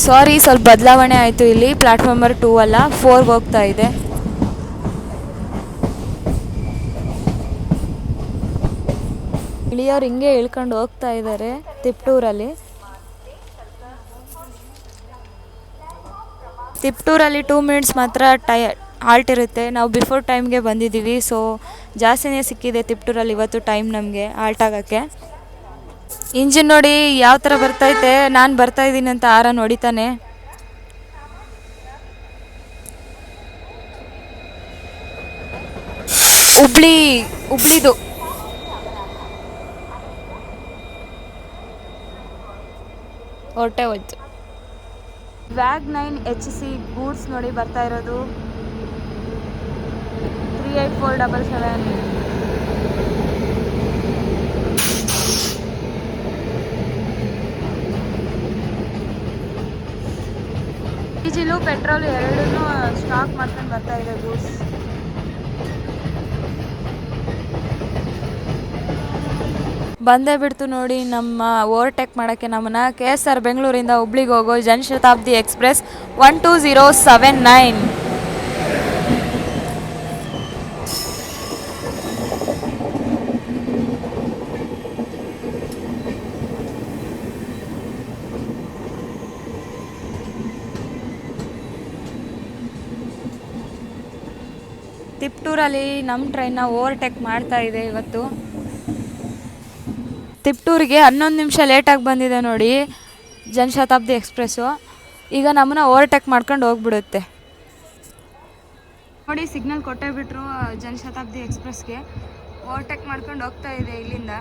ಸಾರಿ, ಸ್ವಲ್ಪ ಬದಲಾವಣೆ ಆಯಿತು ಇಲ್ಲಿ. ಪ್ಲ್ಯಾಟ್ಫಾರ್ಮ್ ನಂಬರ್ 2 ಅಲ್ಲ, 4ಗೆ ಹೋಗ್ತಾ ಇದೆ. ಇಳಿಯೋರು ಹಿಂಗೆ ಇಳ್ಕೊಂಡು ಹೋಗ್ತಾ ಇದ್ದಾರೆ ತಿಪ್ಟೂರಲ್ಲಿ. ತಿಪ್ಟೂರಲ್ಲಿ 2 ಮಿನಿಟ್ಸ್ ಮಾತ್ರ ಹಾಲ್ಟ್ ಇರುತ್ತೆ. ನಾವು ಬಿಫೋರ್ ಟೈಮ್ಗೆ ಬಂದಿದ್ದೀವಿ, ಸೊ ಜಾಸ್ತಿನೇ ಸಿಕ್ಕಿದೆ ತಿಪ್ಟೂರಲ್ಲಿ ಇವತ್ತು ಟೈಮ್ ನಮಗೆ ಹಾಲ್ಟ್ ಆಗೋಕ್ಕೆ. ಇಂಜಿನ್ ನೋಡಿ ಯಾವ ಥರ ಬರ್ತೈತೆ. ನಾನು ಬರ್ತಾಯಿದ್ದೀನಿ ಅಂತ ಆರನ್ ಹೊಡಿತಾನೆ. ಹುಬ್ಳಿದು ಹೊರಟೆ ಹೋಯ್ತು. ವ್ಯಾಗ್ 9 HC ಗೂಡ್ಸ್ ನೋಡಿ ಬರ್ತಾ ಇರೋದು. 38477. ಡೀಸೆಲು ಪೆಟ್ರೋಲ್ ಎರಡನ್ನೂ ಸ್ಟಾಕ್ ಮಾಡ್ಕೊಂಡು ಬರ್ತಾ ಇದೆ ಗೂಡ್ಸ್. ಬಂದೇ ಬಿಡ್ತು ನೋಡಿ ನಮ್ಮ ಓವರ್ಟೇಕ್ ಮಾಡೋಕ್ಕೆ ನಮ್ಮನ್ನು. KSR ಬೆಂಗಳೂರಿಂದ ಹುಬ್ಳಿಗೆ ಹೋಗೋ ಜನಶತಾಬ್ದಿ ಎಕ್ಸ್ಪ್ರೆಸ್ 12079. ತಿಪ್ಟೂರಲ್ಲಿ ನಮ್ಮ ಟ್ರೈನ್ನ ಓವರ್ಟೇಕ್ ಮಾಡ್ತಾ ಇದೆ ಇವತ್ತು. ತಿಪ್ಟೂರಿಗೆ 11 ನಿಮಿಷ ಲೇಟಾಗಿ ಬಂದಿದೆ ನೋಡಿ ಜನಶತಾಬ್ದಿ ಎಕ್ಸ್ಪ್ರೆಸ್ಸು. ಈಗ ನಮ್ಮನ್ನ ಓವರ್ಟೇಕ್ ಮಾಡ್ಕೊಂಡು ಹೋಗ್ಬಿಡುತ್ತೆ ನೋಡಿ. ಸಿಗ್ನಲ್ ಕೊಟ್ಟೇ ಬಿಟ್ಟರು ಜನಶತಾಬ್ದಿ ಎಕ್ಸ್ಪ್ರೆಸ್ಗೆ. ಓವರ್ಟೇಕ್ ಮಾಡ್ಕೊಂಡು ಹೋಗ್ತಾ ಇದೆ ಇಲ್ಲಿಂದ.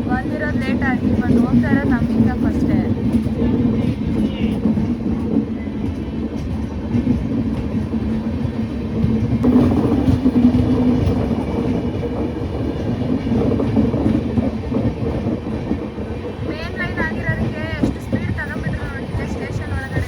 ಬಂದಿರೋದು ಲೇಟಾಗಿ ಬಟ್ ಹೋಗ್ತಾ ಇರೋದು ನಮಗಿಂತ ಫಸ್ಟೇ. ಮೇನ್ ಲೈನ್ ಆಗಿರೋದಕ್ಕೆ ಎಷ್ಟು ಸ್ಪೀಡ್ ತಗೊಂಡ್ಬಿಟ್ರು ನೋಡಿ ಇಲ್ಲೇ ಸ್ಟೇಷನ್ ಒಳಗಡೆ.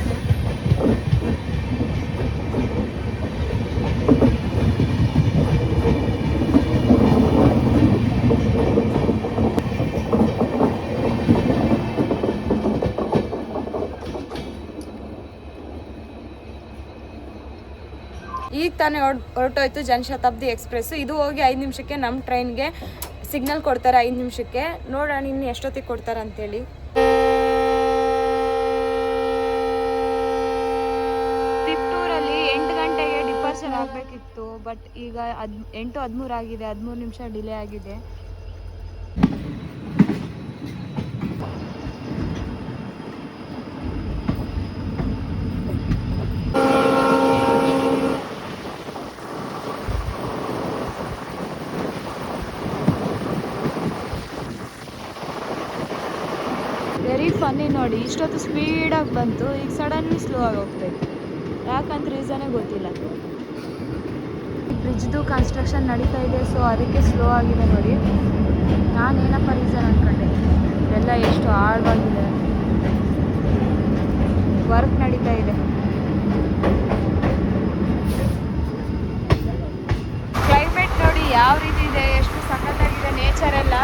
ಈಗ ತಾನೇ ಹೊರಟೋಯ್ತು ಜನಶತಾಬ್ದಿ ಎಕ್ಸ್ಪ್ರೆಸ್ಸು. ಇದು ಹೋಗಿ 5 ನಿಮಿಷಕ್ಕೆ ನಮ್ಮ ಟ್ರೈನ್ಗೆ ಸಿಗ್ನಲ್ ಕೊಡ್ತಾರೆ. 5 ನಿಮಿಷಕ್ಕೆ ನೋಡೋಣ ಇನ್ನು ಎಷ್ಟೊತ್ತಿಗೆ ಕೊಡ್ತಾರೆ ಅಂತೇಳಿ. ತಿಪ್ಟೂರಲ್ಲಿ 8 ಗಂಟೆಗೆ ಡಿಪಾರ್ಚರ್ ಆಗಬೇಕಿತ್ತು, ಬಟ್ ಈಗ 8:13 ಆಗಿದೆ. 13 ನಿಮಿಷ ಡಿಲೇ ಆಗಿದೆ. ವೆರಿ ಫನ್ನಿ ನೋಡಿ, ಇಷ್ಟೊತ್ತು ಸ್ಪೀಡಾಗಿ ಬಂತು, ಈಗ ಸಡನ್ಲಿ ಸ್ಲೋ ಆಗಿ ಹೋಗ್ತೈತೆ. ಯಾಕಂತ ರೀಸನೇ ಗೊತ್ತಿಲ್ಲ. ಬ್ರಿಡ್ಜ್ದು ಕನ್ಸ್ಟ್ರಕ್ಷನ್ ನಡೀತಾ ಇದೆ, ಸೊ ಅದಕ್ಕೆ ಸ್ಲೋ ಆಗಿದೆ ನೋಡಿ. ನಾನೇನಪ್ಪ ರೀಸನ್ ಅಂದ್ಕೊಂಡೆ, ಎಲ್ಲ ಎಷ್ಟು ಆಳವಾಗಿದೆ, ವರ್ಕ್ ನಡೀತಾ ಇದೆ. ಕ್ಲೈಮೇಟ್ ನೋಡಿ ಯಾವ ರೀತಿ ಇದೆ, ಎಷ್ಟು ಸಖತ್ತಾಗಿದೆ ನೇಚರ್ ಎಲ್ಲ.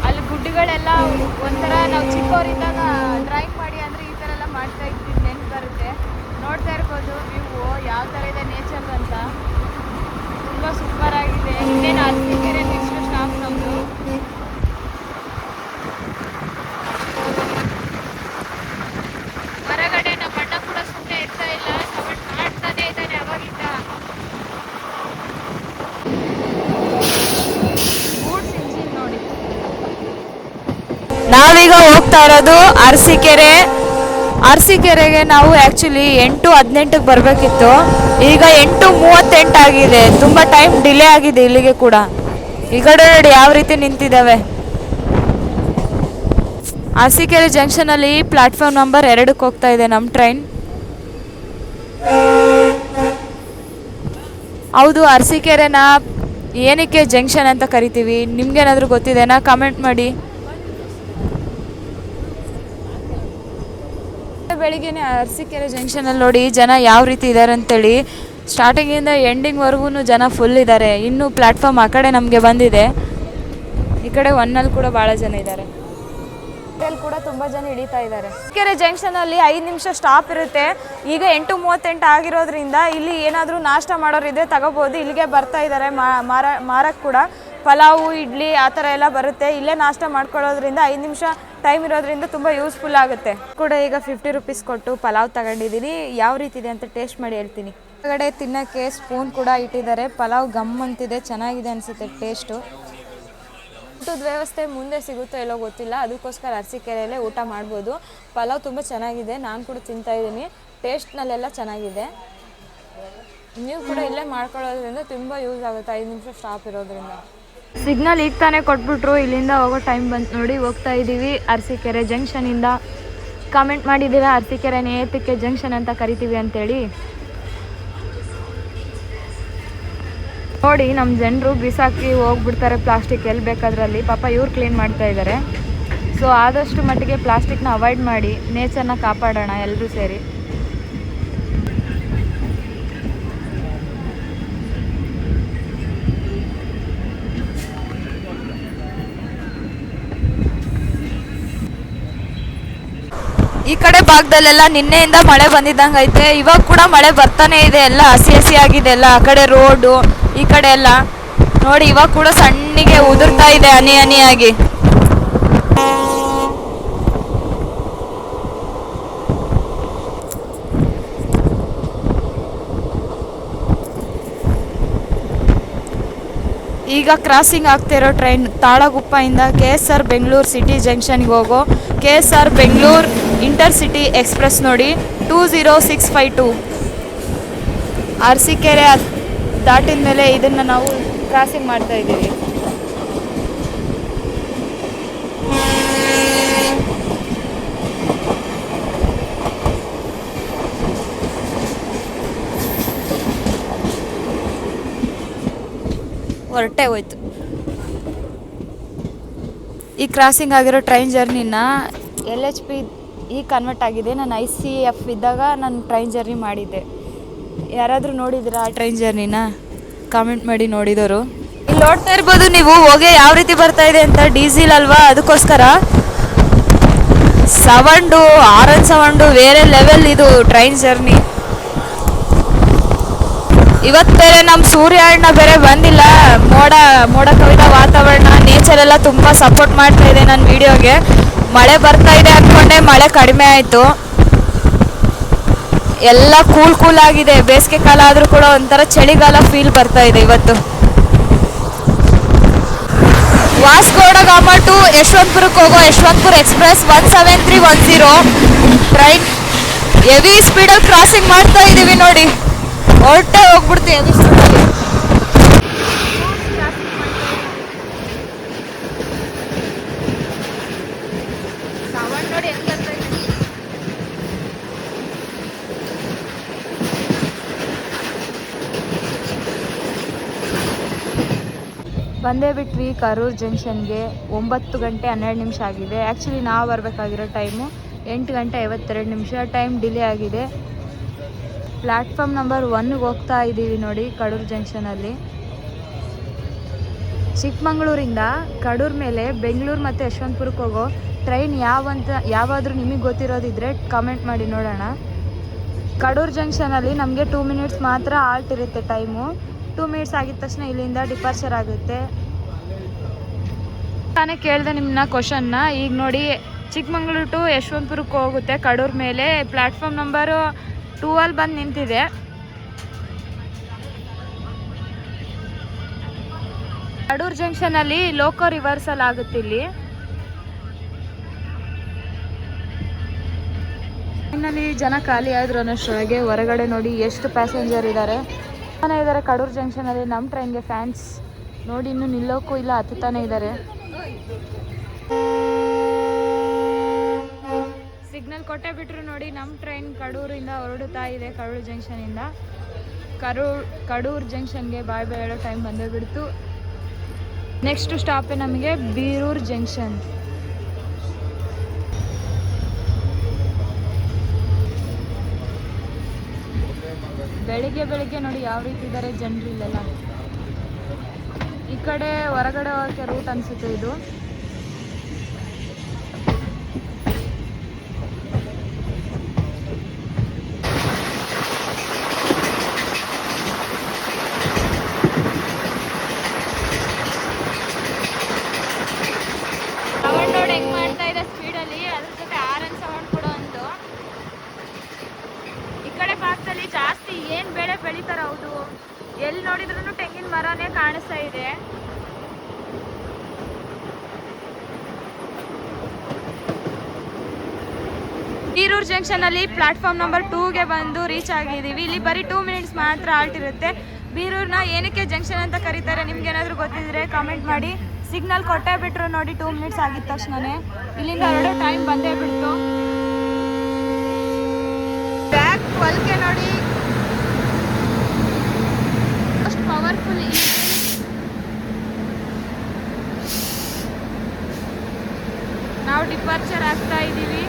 ಅಲ್ಲಿ ಗುಡ್ಡಗಳೆಲ್ಲ ಒಂಥರ ನಾವು ಚಿಕ್ಕವರಿದ್ದಾಗ ಡ್ರಾಯಿಂಗ್ ಮಾಡಿ ಅಂದರೆ ಈ ಥರ ಎಲ್ಲ ಮಾಡ್ತಾ ಇದ್ವಿ, ನೆನಪು ಬರುತ್ತೆ. ನೋಡ್ತಾ ಇರ್ಬೋದು ವ್ಯೂ ಯಾವ ಥರ ಇದೆ ನೇಚರ್ ಅಂತ. ತುಂಬ ಸೂಪರ್ ಆಗಿದೆ. ಇನ್ನೇನು ಅರಸೀಕೆರೆ ನೆಕ್ಸ್ಟ್ ಸ್ಟಾಪ್ ನಮ್ಮದು. ಹೊರಗಡೆ ನಮ್ಮ ಅಣ್ಣ ಕೂಡ ಸುಮ್ಮನೆ ಇರ್ತಾ ಇಲ್ಲ, ಸೌಂಡ್ ಮಾಡ್ತಾನೆ ಇದ್ದಾನೆ ಅವಾಗಿಂದ. ಗೂಡ್ಸ್ ಇಂಜಿನ್ ನೋಡಿ. ನಾವೀಗ ಹೋಗ್ತಾ ಇರೋದು ಅರಸೀಕೆರೆಗೆ. ನಾವು ಆ್ಯಕ್ಚುಲಿ 8:18ಕ್ಕೆ ಬರಬೇಕಿತ್ತು, ಈಗ 8:38 ಆಗಿದೆ. ತುಂಬ ಟೈಮ್ ಡಿಲೇ ಆಗಿದೆ ಇಲ್ಲಿಗೆ ಕೂಡ. ಈ ಕಡೆ ನೋಡಿ ಯಾವ ರೀತಿ ನಿಂತಿದ್ದಾವೆ. ಅರಸೀಕೆರೆ ಜಂಕ್ಷನಲ್ಲಿ ಪ್ಲಾಟ್ಫಾರ್ಮ್ ನಂಬರ್ 2ಕ್ಕೆ ಹೋಗ್ತಾ ಇದೆ ನಮ್ಮ ಟ್ರೈನ್. ಹೌದು, ಅರಸೀಕೆರೆನ ಏನಕ್ಕೆ ಜಂಕ್ಷನ್ ಅಂತ ಕರಿತೀವಿ, ನಿಮ್ಗೇನಾದರೂ ಗೊತ್ತಿದೆನಾ? ಕಮೆಂಟ್ ಮಾಡಿ. ಬೆಳಿಗ್ಗೆನೆ ಅರಸೀಕೆರೆ ಜಂಕ್ಷನಲ್ಲಿ ನೋಡಿ ಜನ ಯಾವ ರೀತಿ ಇದ್ದಾರೆ ಅಂತೇಳಿ. ಸ್ಟಾರ್ಟಿಂಗಿಂದ ಎಂಡಿಂಗ್ವರೆಗೂ ಜನ ಫುಲ್ ಇದ್ದಾರೆ. ಇನ್ನು ಪ್ಲ್ಯಾಟ್ಫಾರ್ಮ್ ಆ ಕಡೆ ನಮಗೆ ಬಂದಿದೆ, ಈ ಕಡೆ 1 ಕೂಡ ಭಾಳ ಜನ ಇದ್ದಾರೆ. ಕೂಡ ತುಂಬ ಜನ ಹಿಡಿತಾ ಇದ್ದಾರೆ. ಅರಸೀಕೆರೆ ಜಂಕ್ಷನಲ್ಲಿ 5 ನಿಮಿಷ ಸ್ಟಾಪ್ ಇರುತ್ತೆ. ಈಗ 8:38 ಆಗಿರೋದ್ರಿಂದ ಇಲ್ಲಿ ಏನಾದರೂ ನಾಷ್ಟ ಮಾಡೋರಿದ್ರೆ ತಗೋಬೋದು. ಇಲ್ಲಿಗೆ ಬರ್ತಾ ಇದ್ದಾರೆ ಮಾರಕ್ಕೆ ಕೂಡ. ಪಲಾವು, ಇಡ್ಲಿ ಆ ಥರ ಎಲ್ಲ ಬರುತ್ತೆ. ಇಲ್ಲೇ ನಾಷ್ಟ ಮಾಡ್ಕೊಳ್ಳೋದ್ರಿಂದ 5 ನಿಮಿಷ ಟೈಮ್ ಇರೋದ್ರಿಂದ ತುಂಬ ಯೂಸ್ಫುಲ್ ಆಗುತ್ತೆ. ಕೂಡ ಈಗ 50 ರೂಪೀಸ್ ಕೊಟ್ಟು ಪಲಾವ್ ತಗೊಂಡಿದ್ದೀನಿ. ಯಾವ ರೀತಿ ಇದೆ ಅಂತ ಟೇಸ್ಟ್ ಮಾಡಿ ಹೇಳ್ತೀನಿ. ಹೊರಗಡೆ ತಿನ್ನೋಕ್ಕೆ ಸ್ಪೂನ್ ಕೂಡ ಇಟ್ಟಿದ್ದಾರೆ. ಪಲಾವ್ ಗಮ್ ಅಂತಿದೆ, ಚೆನ್ನಾಗಿದೆ ಅನಿಸುತ್ತೆ ಟೇಸ್ಟು. ಊಟದ ವ್ಯವಸ್ಥೆ ಮುಂದೆ ಸಿಗುತ್ತೋ ಎಲ್ಲೋ ಗೊತ್ತಿಲ್ಲ, ಅದಕ್ಕೋಸ್ಕರ ಅರಸೀಕೆರೆಯಲ್ಲೇ ಊಟ ಮಾಡ್ಬೋದು. ಪಲಾವ್ ತುಂಬ ಚೆನ್ನಾಗಿದೆ, ನಾನು ಕೂಡ ತಿಂತಾಯಿದ್ದೀನಿ. ಟೇಸ್ಟ್ನಲ್ಲೆಲ್ಲ ಚೆನ್ನಾಗಿದೆ. ನೀವು ಕೂಡ ಇಲ್ಲೇ ಮಾಡ್ಕೊಳ್ಳೋದ್ರಿಂದ ತುಂಬ ಯೂಸ್ ಆಗುತ್ತೆ, 5 ನಿಮಿಷ ಸ್ಟಾಪ್ ಇರೋದ್ರಿಂದ. ಸಿಗ್ನಲ್ ಈಗ ತಾನೇ ಕೊಟ್ಬಿಟ್ರು, ಇಲ್ಲಿಂದ ಹೋಗೋ ಟೈಮ್ ಬಂತು ನೋಡಿ. ಹೋಗ್ತಾ ಇದ್ದೀವಿ ಅರಸೀಕೆರೆ ಜಂಕ್ಷನಿಂದ. ಕಮೆಂಟ್ ಮಾಡಿದ್ದೀವಿ ಅರಸೀಕೆರೆನ ಏತಕ್ಕೆ ಜಂಕ್ಷನ್ ಅಂತ ಕರಿತೀವಿ ಅಂತೇಳಿ. ನೋಡಿ ನಮ್ಮ ಜನರು ಬಿಸಾಕಿ ಹೋಗ್ಬಿಡ್ತಾರೆ ಪ್ಲಾಸ್ಟಿಕ್ ಎಲ್ಲಿ ಬೇಕಾದ್ರಲ್ಲಿ. ಪಾಪ ಇವ್ರು ಕ್ಲೀನ್ ಮಾಡ್ತಾ ಇದ್ದಾರೆ. ಸೊ ಆದಷ್ಟು ಮಟ್ಟಿಗೆ ಪ್ಲಾಸ್ಟಿಕ್ನ ಅವಾಯ್ಡ್ ಮಾಡಿ ನೇಚರ್ನ ಕಾಪಾಡೋಣ ಎಲ್ಲರೂ ಸೇರಿ. ಈ ಕಡೆ ಭಾಗದಲ್ಲೆಲ್ಲ ನಿನ್ನೆಯಿಂದ ಮಳೆ ಬಂದಿದ್ದಂಗೆ ಐತೆ. ಇವಾಗ ಕೂಡ ಮಳೆ ಬರ್ತಾನೆ ಇದೆ, ಎಲ್ಲ ಹಸಿ ಹಸಿ ಆಗಿದೆ ಎಲ್ಲ. ಆ ಕಡೆ ರೋಡು ಈ ಕಡೆ ಎಲ್ಲ ನೋಡಿ, ಇವಾಗ ಕೂಡ ಸಣ್ಣಗೆ ಉದುರ್ತಾ ಇದೆ ಹನಿ ಹನಿಯಾಗಿ. ಈಗ ಕ್ರಾಸಿಂಗ್ ಆಗ್ತಿರೋ ಟ್ರೈನ್ ತಾಳಗುಪ್ಪದಿಂದ KSR ಬೆಂಗಳೂರು ಸಿಟಿ ಜಂಕ್ಷನ್ಗೆ ಹೋಗೋ KSR ಬೆಂಗಳೂರು ಇಂಟರ್ಸಿಟಿ ಎಕ್ಸ್ಪ್ರೆಸ್ ನೋಡಿ 20652. ಅರಸೀಕೆರೆ ದಾಟಿದ ಮೇಲೆ ಇದನ್ನು ನಾವು ಕ್ರಾಸಿಂಗ್ ಮಾಡ್ತಾ ಇದ್ದೀವಿ. ಹೊರಟೆ ಹೋಯ್ತು. ಈ ಕ್ರಾಸಿಂಗ್ ಆಗಿರೋ ಟ್ರೈನ್ ಜರ್ನಿನ LHP ಈಗ ಕನ್ವರ್ಟ್ ಆಗಿದೆ. ನಾನು ICF ಇದ್ದಾಗ ನಾನು ಟ್ರೈನ್ ಜರ್ನಿ ಮಾಡಿದ್ದೆ. ಯಾರಾದರೂ ನೋಡಿದ್ದೀರಾ ಆ ಟ್ರೈನ್ ಜರ್ನಿನ? ಕಾಮೆಂಟ್ ಮಾಡಿ ನೋಡಿದವರು. ಇಲ್ಲಿ ನೋಡ್ತಾ ಇರ್ಬೋದು ನೀವು ಹೊಗೆ ಯಾವ ರೀತಿ ಬರ್ತಾ ಇದೆ ಅಂತ. ಡೀಸೆಲ್ ಅಲ್ವಾ, ಅದಕ್ಕೋಸ್ಕರ ಸೌಂಡು, ಹಾರನ್ ಸೌಂಡು ಬೇರೆ ಲೆವೆಲ್ ಇದು ಟ್ರೈನ್ ಜರ್ನಿ. ಇವತ್ತು ಬೇರೆ ನಮ್ಮ ಸೂರ್ಯ ಅಣ್ಣ ಬೇರೆ ಬಂದಿಲ್ಲ. ಮೋಡ ಕವಿದ ವಾತಾವರಣ, ನೇಚರ್ ಎಲ್ಲ ತುಂಬ ಸಪೋರ್ಟ್ ಮಾಡ್ತಾ ಇದೆ ನನ್ನ ವಿಡಿಯೋಗೆ. ಮಳೆ ಬರ್ತಾ ಇದೆ ಅಂದ್ಕೊಂಡೆ, ಮಳೆ ಕಡಿಮೆ ಆಯಿತು. ಎಲ್ಲ ಕೂಲ್ ಆಗಿದೆ. ಬೇಸಿಗೆ ಕಾಲ ಆದರೂ ಕೂಡ ಒಂಥರ ಚಳಿಗಾಲ ಫೀಲ್ ಬರ್ತಾ ಇದೆ ಇವತ್ತು. ವಾಸ್ಕೋಡಗಾಮ ಟು ಯಶವಂತಪುರಕ್ಕೆ ಹೋಗೋ ಯಶವಂತಪುರ ಎಕ್ಸ್ಪ್ರೆಸ್ 17310 ಟ್ರೈನ್ ಹೆವಿ ಸ್ಪೀಡಲ್ಲಿ ಕ್ರಾಸಿಂಗ್ ಮಾಡ್ತಾ ಇದ್ದೀವಿ ನೋಡಿ. ಹೊರಟೆ ಹೋಗ್ಬಿಡ್ತೀವಿ ಹೆವಿ ಸ್ಪೀಡಲ್ಲಿ. ನೋಡಿ ಹೆಂಗ್ ಬರ್ತಾ ಇದೆ. ಬಂದೇ ಬಿಟ್ವಿ ಕರೂರು ಜಂಕ್ಷನ್ಗೆ. 9 ಗಂಟೆ 12 ನಿಮಿಷ ಆಗಿದೆ. ಆ್ಯಕ್ಚುಲಿ ನಾವು ಬರಬೇಕಾಗಿರೋ ಟೈಮು 8 ಗಂಟೆ 52 ನಿಮಿಷ. ಟೈಮ್ ಡಿಲೇ ಆಗಿದೆ. ಪ್ಲ್ಯಾಟ್ಫಾರ್ಮ್ ನಂಬರ್ 1ಗೆ ಹೋಗ್ತಾ ಇದ್ದೀವಿ ನೋಡಿ ಕಡೂರು ಜಂಕ್ಷನಲ್ಲಿ. ಚಿಕ್ಕಮಂಗ್ಳೂರಿಂದ ಕಡೂರು ಮೇಲೆ ಬೆಂಗಳೂರು ಮತ್ತು ಯಶವಂತಪುರಕ್ಕೆ ಹೋಗೋ ಟ್ರೈನ್ ಯಾವಾದರೂ ನಿಮಗೆ ಗೊತ್ತಿರೋದಿದ್ರೆ ಕಮೆಂಟ್ ಮಾಡಿ ನೋಡೋಣ. ಕಡೂರು ಜಂಕ್ಷನಲ್ಲಿ ನಮಗೆ 2 ಮಿನಿಟ್ಸ್ ಮಾತ್ರ ಆಲ್ಟ್ ಇರುತ್ತೆ ಟೈಮು. 2 ಮಿನಿಟ್ಸ್ ಆಗಿದ ತಕ್ಷಣ ಇಲ್ಲಿಂದ ಡಿಪಾರ್ಚರ್ ಆಗುತ್ತೆ. ನಾನೇ ಕೇಳಿದೆ ನಿಮ್ಮನ್ನ ಕ್ವಶನ್ನ. ಈಗ ನೋಡಿ ಚಿಕ್ಕಮಂಗ್ಳೂರು ಟು ಯಶವಂತಪುರಕ್ಕೆ ಹೋಗುತ್ತೆ ಕಡೂರು ಮೇಲೆ. ಪ್ಲ್ಯಾಟ್ಫಾರ್ಮ್ ನಂಬರು 2 ಬಂದು ನಿಂತಿದೆ. ಕಡೂರು ಜಂಕ್ಷನಲ್ಲಿ ಲೋಕೋ ರಿವರ್ಸಲ್ ಆಗುತ್ತೆ. ಇಲ್ಲಿ ಇನ್ನಲ್ಲಿ ಜನ ಖಾಲಿ ಆದ್ರು ಅನ್ನೋಷ್ಟರೊಳಗೆ ಹೊರಗಡೆ ನೋಡಿ ಎಷ್ಟು ಪ್ಯಾಸೆಂಜರ್ ಇದ್ದಾರೆ ಕಡೂರು ಜಂಕ್ಷನಲ್ಲಿ. ನಮ್ಮ ಟ್ರೈನ್ಗೆ ಫ್ಯಾನ್ಸ್ ನೋಡಿ ಇನ್ನೂ ನಿಲ್ಲೋಕ್ಕೂ ಇಲ್ಲ, ಹತ್ತುತ್ತಾನೆ ಇದ್ದಾರೆ. ಸಿಗ್ನಲ್ ಕೊಟ್ಟೆ ಬಿಟ್ಟರು ನೋಡಿ. ನಮ್ಮ ಟ್ರೈನ್ ಕಡೂರಿಂದ ಹೊರಡುತ್ತಾ ಇದೆ. ಕಡೂರು ಜಂಕ್ಷನಿಂದ ಕಡೂರು ಜಂಕ್ಷನ್ಗೆ ಬಾಯ್ ಹೇಳೋ ಟೈಮ್ ಬಂದೇ ಬಿಡ್ತು. ನೆಕ್ಸ್ಟ್ ಸ್ಟಾಪೇ ನಮಗೆ ಬೀರೂರು ಜಂಕ್ಷನ್. ಬೆಳಿಗ್ಗೆ ನೋಡಿ ಯಾವ ರೀತಿ ಇದ್ದಾರೆ ಜನರು ಇಲ್ಲೆಲ್ಲ. ಈ ಕಡೆ ಹೊರಗಡೆ ಹೋಗೋಕ್ಕೆ ರೂಟ್ ಅನಿಸುತ್ತೆ ಇದು. ಸೌಂಡ್ ನೋಡಿ ಹೆಂಗ್ ಮಾಡ್ತಾ ಇದೆ ಸ್ಪೀಡಲ್ಲಿ. ಅದ್ರ ಜೊತೆ ಹಾರನ್ ಸೌಂಡ್ ಕೂಡ ಒಂದು. ಈ ಕಡೆ ಭಾಗದಲ್ಲಿ ಜಾಸ್ತಿ ಏನು ಬೆಳೆ ಬೆಳೀತಾರ ಹೌದು, ಎಲ್ಲಿ ನೋಡಿದ್ರೂ ತೆಂಗಿನ ಮರನೇ ಕಾಣಿಸ್ತಾ ಇದೆ. ಬೀರೂರು ಜಂಕ್ಷನಲ್ಲಿ ಪ್ಲಾಟ್ಫಾರ್ಮ್ ನಂಬರ್ 2ಗೆ ಬಂದು ರೀಚ್ ಆಗಿದ್ದೀವಿ. ಇಲ್ಲಿ ಬರೀ 2 ಮಿನಿಟ್ಸ್ ಮಾತ್ರ ಆಲ್ಟ್ ಇರುತ್ತೆ. ಬೀರೂರ್ನ ಏನಕ್ಕೆ ಜಂಕ್ಷನ್ ಅಂತ ಕರೀತಾರೆ ನಿಮ್ಗೆ ಏನಾದರೂ ಗೊತ್ತಿದ್ರೆ ಕಾಮೆಂಟ್ ಮಾಡಿ. ಸಿಗ್ನಲ್ ಕೊಟ್ಟೇ ಬಿಟ್ರು ನೋಡಿ 2 ಮಿನಿಟ್ಸ್ ಆಗಿದ ತಕ್ಷಣನೇ. ಇಲ್ಲಿಂದ ಹೊರಡೋ ಟೈಮ್ ಬಂದೇ ಬಿಡ್ತು. ಬ್ಯಾಕ್ 12ಗೆ ನೋಡಿ ಅಷ್ಟು ಪವರ್ಫುಲ್. ನಾವು ಡಿಪಾರ್ಚರ್ ಆಗ್ತಾ ಇದ್ದೀವಿ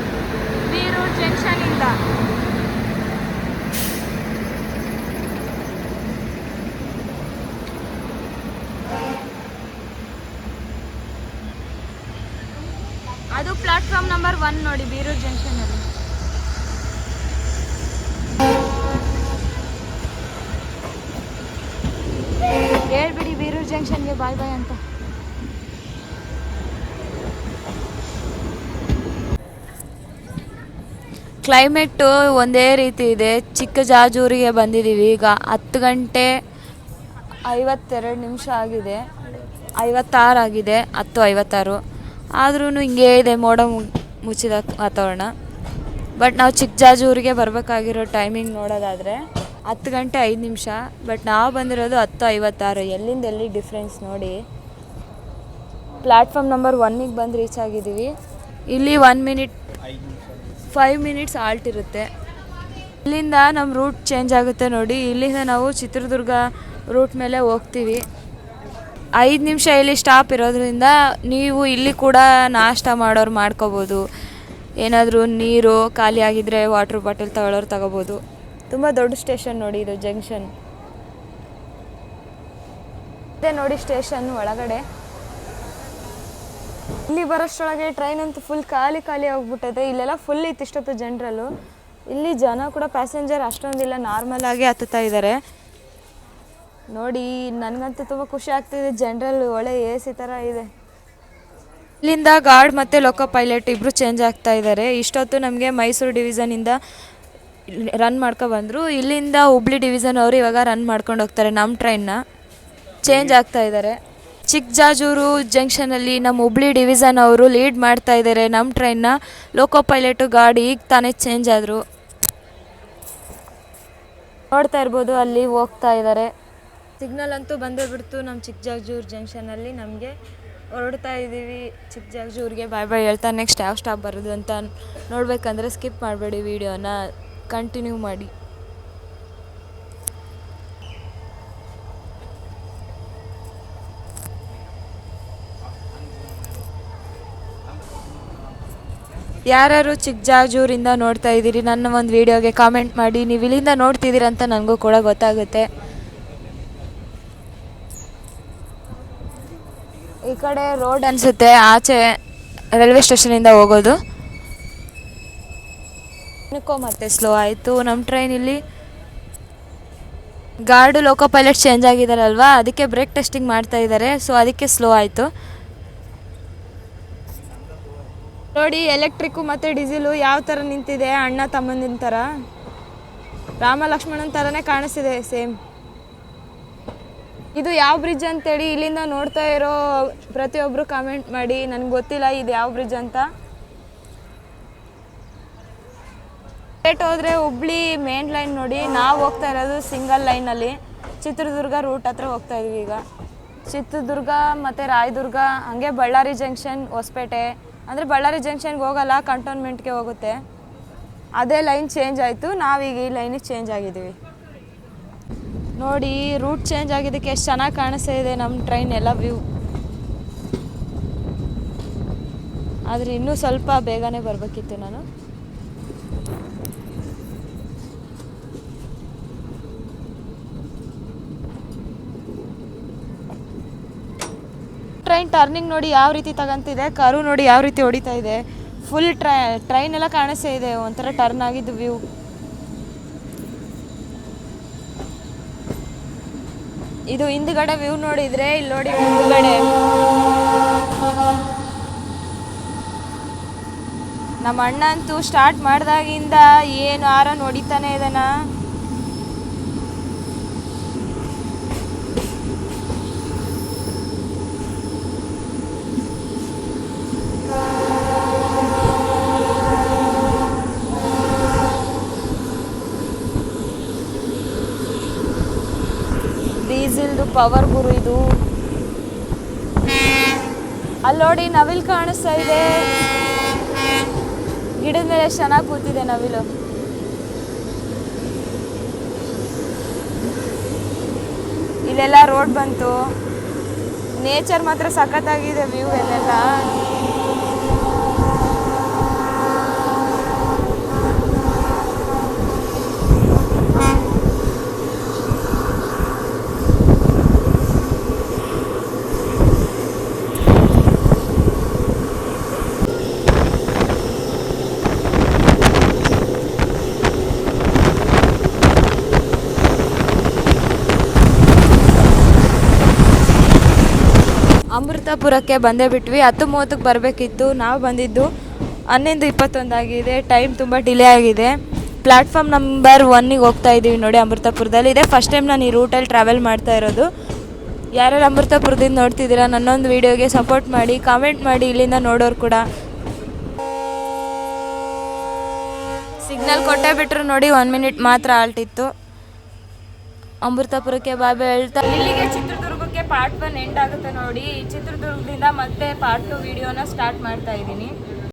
ಬೀರೂರು ಜಂಕ್ಷನಿಂದ. ಅದು ಪ್ಲಾಟ್ಫಾರ್ಮ್ ನಂಬರ್ 1 ನೋಡಿ ಬೀರೂರು ಜಂಕ್ಷನಲ್ಲಿ. ಹೇಳ್ಬಿಡಿ ಬೀರೂರು ಜಂಕ್ಷನ್ಗೆ ಬಾಯ್ ಬಾಯ್ ಅಂತ. ಕ್ಲೈಮೇಟು ಒಂದೇ ರೀತಿ ಇದೆ. ಚಿಕ್ಕಜಾಜೂರಿಗೆ ಬಂದಿದ್ದೀವಿ. ಈಗ 10 ಗಂಟೆ 52 ನಿಮಿಷ ಆಗಿದೆ. 56 ಆಗಿದೆ. 10:56 ಆದ್ರೂ ಹಿಂಗೇ ಇದೆ ಮೋಡ ಮುಚ್ಚಿದ ವಾತಾವರಣ. ಬಟ್ ನಾವು ಚಿಕ್ಕಜಾಜೂರಿಗೆ ಬರಬೇಕಾಗಿರೋ ಟೈಮಿಂಗ್ ನೋಡೋದಾದರೆ 10:05 ಬಟ್ ನಾವು ಬಂದಿರೋದು 10:56. ಎಲ್ಲಿಂದ ಎಲ್ಲಿ ಡಿಫ್ರೆನ್ಸ್ ನೋಡಿ. ಪ್ಲ್ಯಾಟ್ಫಾರ್ಮ್ ನಂಬರ್ 1ಗೆ ಬಂದು ರೀಚ್ ಆಗಿದ್ದೀವಿ. ಇಲ್ಲಿ 5 ಮಿನಿಟ್ಸ್ ಆಲ್ಟ್ ಇರುತ್ತೆ. ಇಲ್ಲಿಂದ ನಮ್ಮ ರೂಟ್ ಚೇಂಜ್ ಆಗುತ್ತೆ ನೋಡಿ. ಇಲ್ಲಿಂದ ನಾವು ಚಿತ್ರದುರ್ಗ ರೂಟ್ ಮೇಲೆ ಹೋಗ್ತೀವಿ. 5 ನಿಮಿಷ ಇಲ್ಲಿ ಸ್ಟಾಪ್ ಇರೋದ್ರಿಂದ ನೀವು ಇಲ್ಲಿ ಕೂಡ ನಾಷ್ಟ ಮಾಡೋರು ಮಾಡ್ಕೋಬೋದು. ಏನಾದರೂ ನೀರು ಖಾಲಿ ಆಗಿದ್ದರೆ ವಾಟ್ರ್ ಬಾಟಲ್ ತಗೊಳ್ಳೋರು ತಗೋಬೋದು. ತುಂಬ ದೊಡ್ಡ ಸ್ಟೇಷನ್ ನೋಡಿ, ಇದು ಜಂಕ್ಷನ್ ಇದೆ ನೋಡಿ. ಸ್ಟೇಷನ್ ಒಳಗಡೆ ಇಲ್ಲಿ ಬರೋಷ್ಟರೊಳಗೆ ಟ್ರೈನ್ ಅಂತೂ ಫುಲ್ ಖಾಲಿ ಹೋಗ್ಬಿಟ್ಟೈತೆ. ಇಲ್ಲೆಲ್ಲ ಫುಲ್ ಇತ್ತು ಇಷ್ಟೊತ್ತು ಜನರಲ್ಲು. ಇಲ್ಲಿ ಜನ ಕೂಡ ಪ್ಯಾಸೆಂಜರ್ ಅಷ್ಟೊಂದಿಲ್ಲ, ನಾರ್ಮಲ್ ಆಗಿ ಹತ್ತುತ್ತಾ ಇದ್ದಾರೆ ನೋಡಿ. ನನಗಂತೂ ತುಂಬ ಖುಷಿ ಆಗ್ತಿದೆ. ಜನರಲ್ ಒಳ್ಳೆ AC ಥರ ಇದೆ. ಇಲ್ಲಿಂದ ಗಾರ್ಡ್ ಮತ್ತು ಲೋಕೋ ಪೈಲಟ್ ಇಬ್ಬರು ಚೇಂಜ್ ಆಗ್ತಾ ಇದ್ದಾರೆ. ಇಷ್ಟೊತ್ತು ನಮಗೆ ಮೈಸೂರು ಡಿವಿಷನಿಂದ ರನ್ ಬಂದರು. ಇಲ್ಲಿಂದ ಹುಬ್ಳಿ ಡಿವಿಷನ್ ಅವರು ಇವಾಗ ರನ್ ಮಾಡ್ಕೊಂಡು ಹೋಗ್ತಾರೆ. ನಮ್ಮ ಟ್ರೈನ್ನ ಚೇಂಜ್ ಆಗ್ತಾ ಇದ್ದಾರೆ. ಚಿಕ್ಕಜಾಜೂರು ಜಂಕ್ಷನಲ್ಲಿ ನಮ್ಮ ಹುಬ್ಳಿ ಡಿವಿಷನ್ ಅವರು ಲೀಡ್ ಮಾಡ್ತಾ ಇದ್ದಾರೆ ನಮ್ಮ ಟ್ರೈನ್ನ. ಲೋಕೋ ಪೈಲಟು ಗಾಡಿ ಈಗ ತಾನೇ ಚೇಂಜ್ ಆದರು, ನೋಡ್ತಾ ಇರ್ಬೋದು. ಅಲ್ಲಿ ಹೋಗ್ತಾ ಇದ್ದಾರೆ. ಸಿಗ್ನಲ್ ಅಂತೂ ಬಂದೇ ಬಿಡ್ತು ನಮ್ಮ ಚಿಕ್ಕಜಾಜೂರು ಜಂಕ್ಷನಲ್ಲಿ. ನಮಗೆ ಹೊರಡ್ತಾ ಇದ್ದೀವಿ ಚಿಕ್ಕಜಾಜೂರಿಗೆ. ಬಾಯ್ ಹೇಳ್ತಾ ನೆಕ್ಸ್ಟ್ ಯಾವ ಸ್ಟಾಪ್ ಬರೋದು ಅಂತ ನೋಡಬೇಕಂದ್ರೆ ಸ್ಕಿಪ್ ಮಾಡಬೇಡಿ, ವಿಡಿಯೋನ ಕಂಟಿನ್ಯೂ ಮಾಡಿ. ಯಾರ್ಯಾರು ಚಿಕ್ಕಜಾಜೂರಿಂದ ನೋಡ್ತಾ ಇದ್ದೀರಿ ನನ್ನ ಒಂದು ವೀಡಿಯೋಗೆ ಕಾಮೆಂಟ್ ಮಾಡಿ. ನೀವು ಇಲ್ಲಿಂದ ನೋಡ್ತಿದ್ದೀರಂತ ನನಗೂ ಕೂಡ ಗೊತ್ತಾಗುತ್ತೆ. ಈ ಕಡೆ ರೋಡ್ ಅನಿಸುತ್ತೆ, ಆಚೆ ರೈಲ್ವೆ ಸ್ಟೇಷನಿಂದ ಹೋಗೋದು. ಮತ್ತೆ ಸ್ಲೋ ಆಯಿತು ನಮ್ಮ ಟ್ರೈನ್. ಇಲ್ಲಿ ಗಾರ್ಡು ಲೋಕೋ ಪೈಲಟ್ ಚೇಂಜ್ ಆಗಿದ್ದಾರಲ್ವಾ, ಅದಕ್ಕೆ ಬ್ರೇಕ್ ಟೆಸ್ಟಿಂಗ್ ಮಾಡ್ತಾ ಇದ್ದಾರೆ. ಸೊ ಅದಕ್ಕೆ ಸ್ಲೋ ಆಯಿತು ನೋಡಿ. ಎಲೆಕ್ಟ್ರಿಕ್ಕು ಮತ್ತು ಡೀಸೆಲು ಯಾವ ಥರ ನಿಂತಿದೆ, ಅಣ್ಣ ತಮ್ಮಂದಿನ ಥರ, ರಾಮ ಲಕ್ಷ್ಮಣನ ಥರನೇ ಕಾಣಿಸ್ತಿದೆ ಸೇಮ್. ಇದು ಯಾವ ಬ್ರಿಡ್ಜ್ ಅಂತೇಳಿ ಇಲ್ಲಿಂದ ನೋಡ್ತಾ ಇರೋ ಪ್ರತಿಯೊಬ್ಬರು ಕಾಮೆಂಟ್ ಮಾಡಿ. ನನಗೆ ಗೊತ್ತಿಲ್ಲ ಇದು ಯಾವ ಬ್ರಿಡ್ಜ್ ಅಂತ. ಸ್ಟ್ರೇಟ್ ಹೋದರೆ ಹುಬ್ಳಿ ಮೇನ್ ಲೈನ್ ನೋಡಿ. ನಾವು ಹೋಗ್ತಾ ಇರೋದು ಸಿಂಗಲ್ ಲೈನಲ್ಲಿ ಚಿತ್ರದುರ್ಗ ರೂಟ್ ಹತ್ರ ಹೋಗ್ತಾ ಇದ್ವಿ ಈಗ. ಚಿತ್ರದುರ್ಗ ಮತ್ತು ರಾಯದುರ್ಗ, ಹಾಗೆ ಬಳ್ಳಾರಿ ಜಂಕ್ಷನ್, ಹೊಸಪೇಟೆ. ಅಂದರೆ ಬಳ್ಳಾರಿ ಜಂಕ್ಷನ್ಗೆ ಹೋಗಲ್ಲ, ಕಂಟೋನ್ಮೆಂಟ್ಗೆ ಹೋಗುತ್ತೆ. ಅದೇ ಲೈನ್ ಚೇಂಜ್ ಆಯಿತು, ನಾವೀಗ ಈ ಲೈನಿಗೆ ಚೇಂಜ್ ಆಗಿದ್ದೀವಿ ನೋಡಿ. ರೂಟ್ ಚೇಂಜ್ ಆಗಿದ್ದಕ್ಕೆ ಎಷ್ಟು ಚೆನ್ನಾಗಿ ಕಾಣಿಸ್ತಾ ಇದೆ ನಮ್ಮ ಟ್ರೈನ್ ಎಲ್ಲ ವ್ಯೂ. ಆದರೆ ಇನ್ನೂ ಸ್ವಲ್ಪ ಬೇಗನೆ ಬರಬೇಕಿತ್ತು ನಾನು. ಟ್ರೈನ್ ಟರ್ನಿಂಗ್ ನೋಡಿ ಯಾವ ರೀತಿ ತಗೊಂತಿದೆ, ಕರು ನೋಡಿ ಯಾವ ರೀತಿ ಹೊಡಿತಾ ಇದೆ. ಫುಲ್ ಟ್ರೈನ್ ಎಲ್ಲ ಕಾಣಿಸ್ತಾ ಇದೆ, ಒಂಥರ ಟರ್ನ್ ಆಗಿದ್ದು ವ್ಯೂ. ಇದು ಹಿಂದ್ಗಡೆ ವ್ಯೂ ನೋಡಿದರೆ, ಇಲ್ಲಿ ನೋಡಿ ಮುಂದ್ಗಡೆ ನಮ್ಮ ಅಣ್ಣ ಅಂತೂ ಸ್ಟಾರ್ಟ್ ಮಾಡಿದಾಗಿಂದ ಏನು ಆರನ್ ಹೊಡಿತಾನೆ ಇದ್ದಾನ. ಡೀಸೆಲ್ದು ಪವರ್ ಗುರು ಇದು. ಅಲ್ಲಿ ನೋಡಿ ನವಿಲು ಕಾಣಿಸ್ತಾ ಇದೆ, ಗಿಡದ ಮೇಲೆ ಎಷ್ಟು ಚೆನ್ನಾಗಿ ಕೂತಿದೆ ನವಿಲು. ಇಲ್ಲೆಲ್ಲ ರೋಡ್ ಬಂತು. ನೇಚರ್ ಮಾತ್ರ ಸಖತ್ತಾಗಿದೆ ವ್ಯೂ ಅಲ್ಲೆಲ್ಲ. ಅಮೃತಪುರಕ್ಕೆ ಬಂದೇ ಬಿಟ್ವಿ. 10:30ಕ್ಕೆ ಬರಬೇಕಿತ್ತು, ನಾವು ಬಂದಿದ್ದು 11:21 ಆಗಿದೆ. ಟೈಮ್ ತುಂಬ ಡಿಲೇ ಆಗಿದೆ. ಪ್ಲ್ಯಾಟ್ಫಾರ್ಮ್ ನಂಬರ್ 1ಗೆ ಹೋಗ್ತಾ ಇದ್ದೀವಿ ನೋಡಿ ಅಮೃತಪುರದಲ್ಲಿ. ಇದೆ ಫಸ್ಟ್ ಟೈಮ್ ನಾನು ಈ ರೂಟಲ್ಲಿ ಟ್ರಾವೆಲ್ ಮಾಡ್ತಾ ಇರೋದು. ಯಾರ್ಯಾರು ಅಮೃತಪುರದಿಂದ ನೋಡ್ತಿದ್ದೀರಾ ನನ್ನೊಂದು ವೀಡಿಯೋಗೆ ಸಪೋರ್ಟ್ ಮಾಡಿ, ಕಾಮೆಂಟ್ ಮಾಡಿ ಇಲ್ಲಿಂದ ನೋಡೋರು ಕೂಡ. ಸಿಗ್ನಲ್ ಕೊಟ್ಟೇ ಬಿಟ್ಟರು ನೋಡಿ, 1 ಮಿನಿಟ್ ಮಾತ್ರ ಆಲ್ಟಿತ್ತು. ಅಮೃತಾಪುರಕ್ಕೆ ಬಾಯ್ ಬಾಯ್ ಹೇಳ್ತಾ ಇಲ್ಲಿಗೆ ಚಿತ್ರದುರ್ಗಕ್ಕೆ ಪಾರ್ಟ್ 1 ಎಂಡ್ ಆಗುತ್ತೆ ನೋಡಿ. ಚಿತ್ರದುರ್ಗದಿಂದ ಮತ್ತೆ ಪಾರ್ಟ್ 2 ವಿಡಿಯೋನ ಸ್ಟಾರ್ಟ್ ಮಾಡ್ತಾ ಇದ್ದೀನಿ.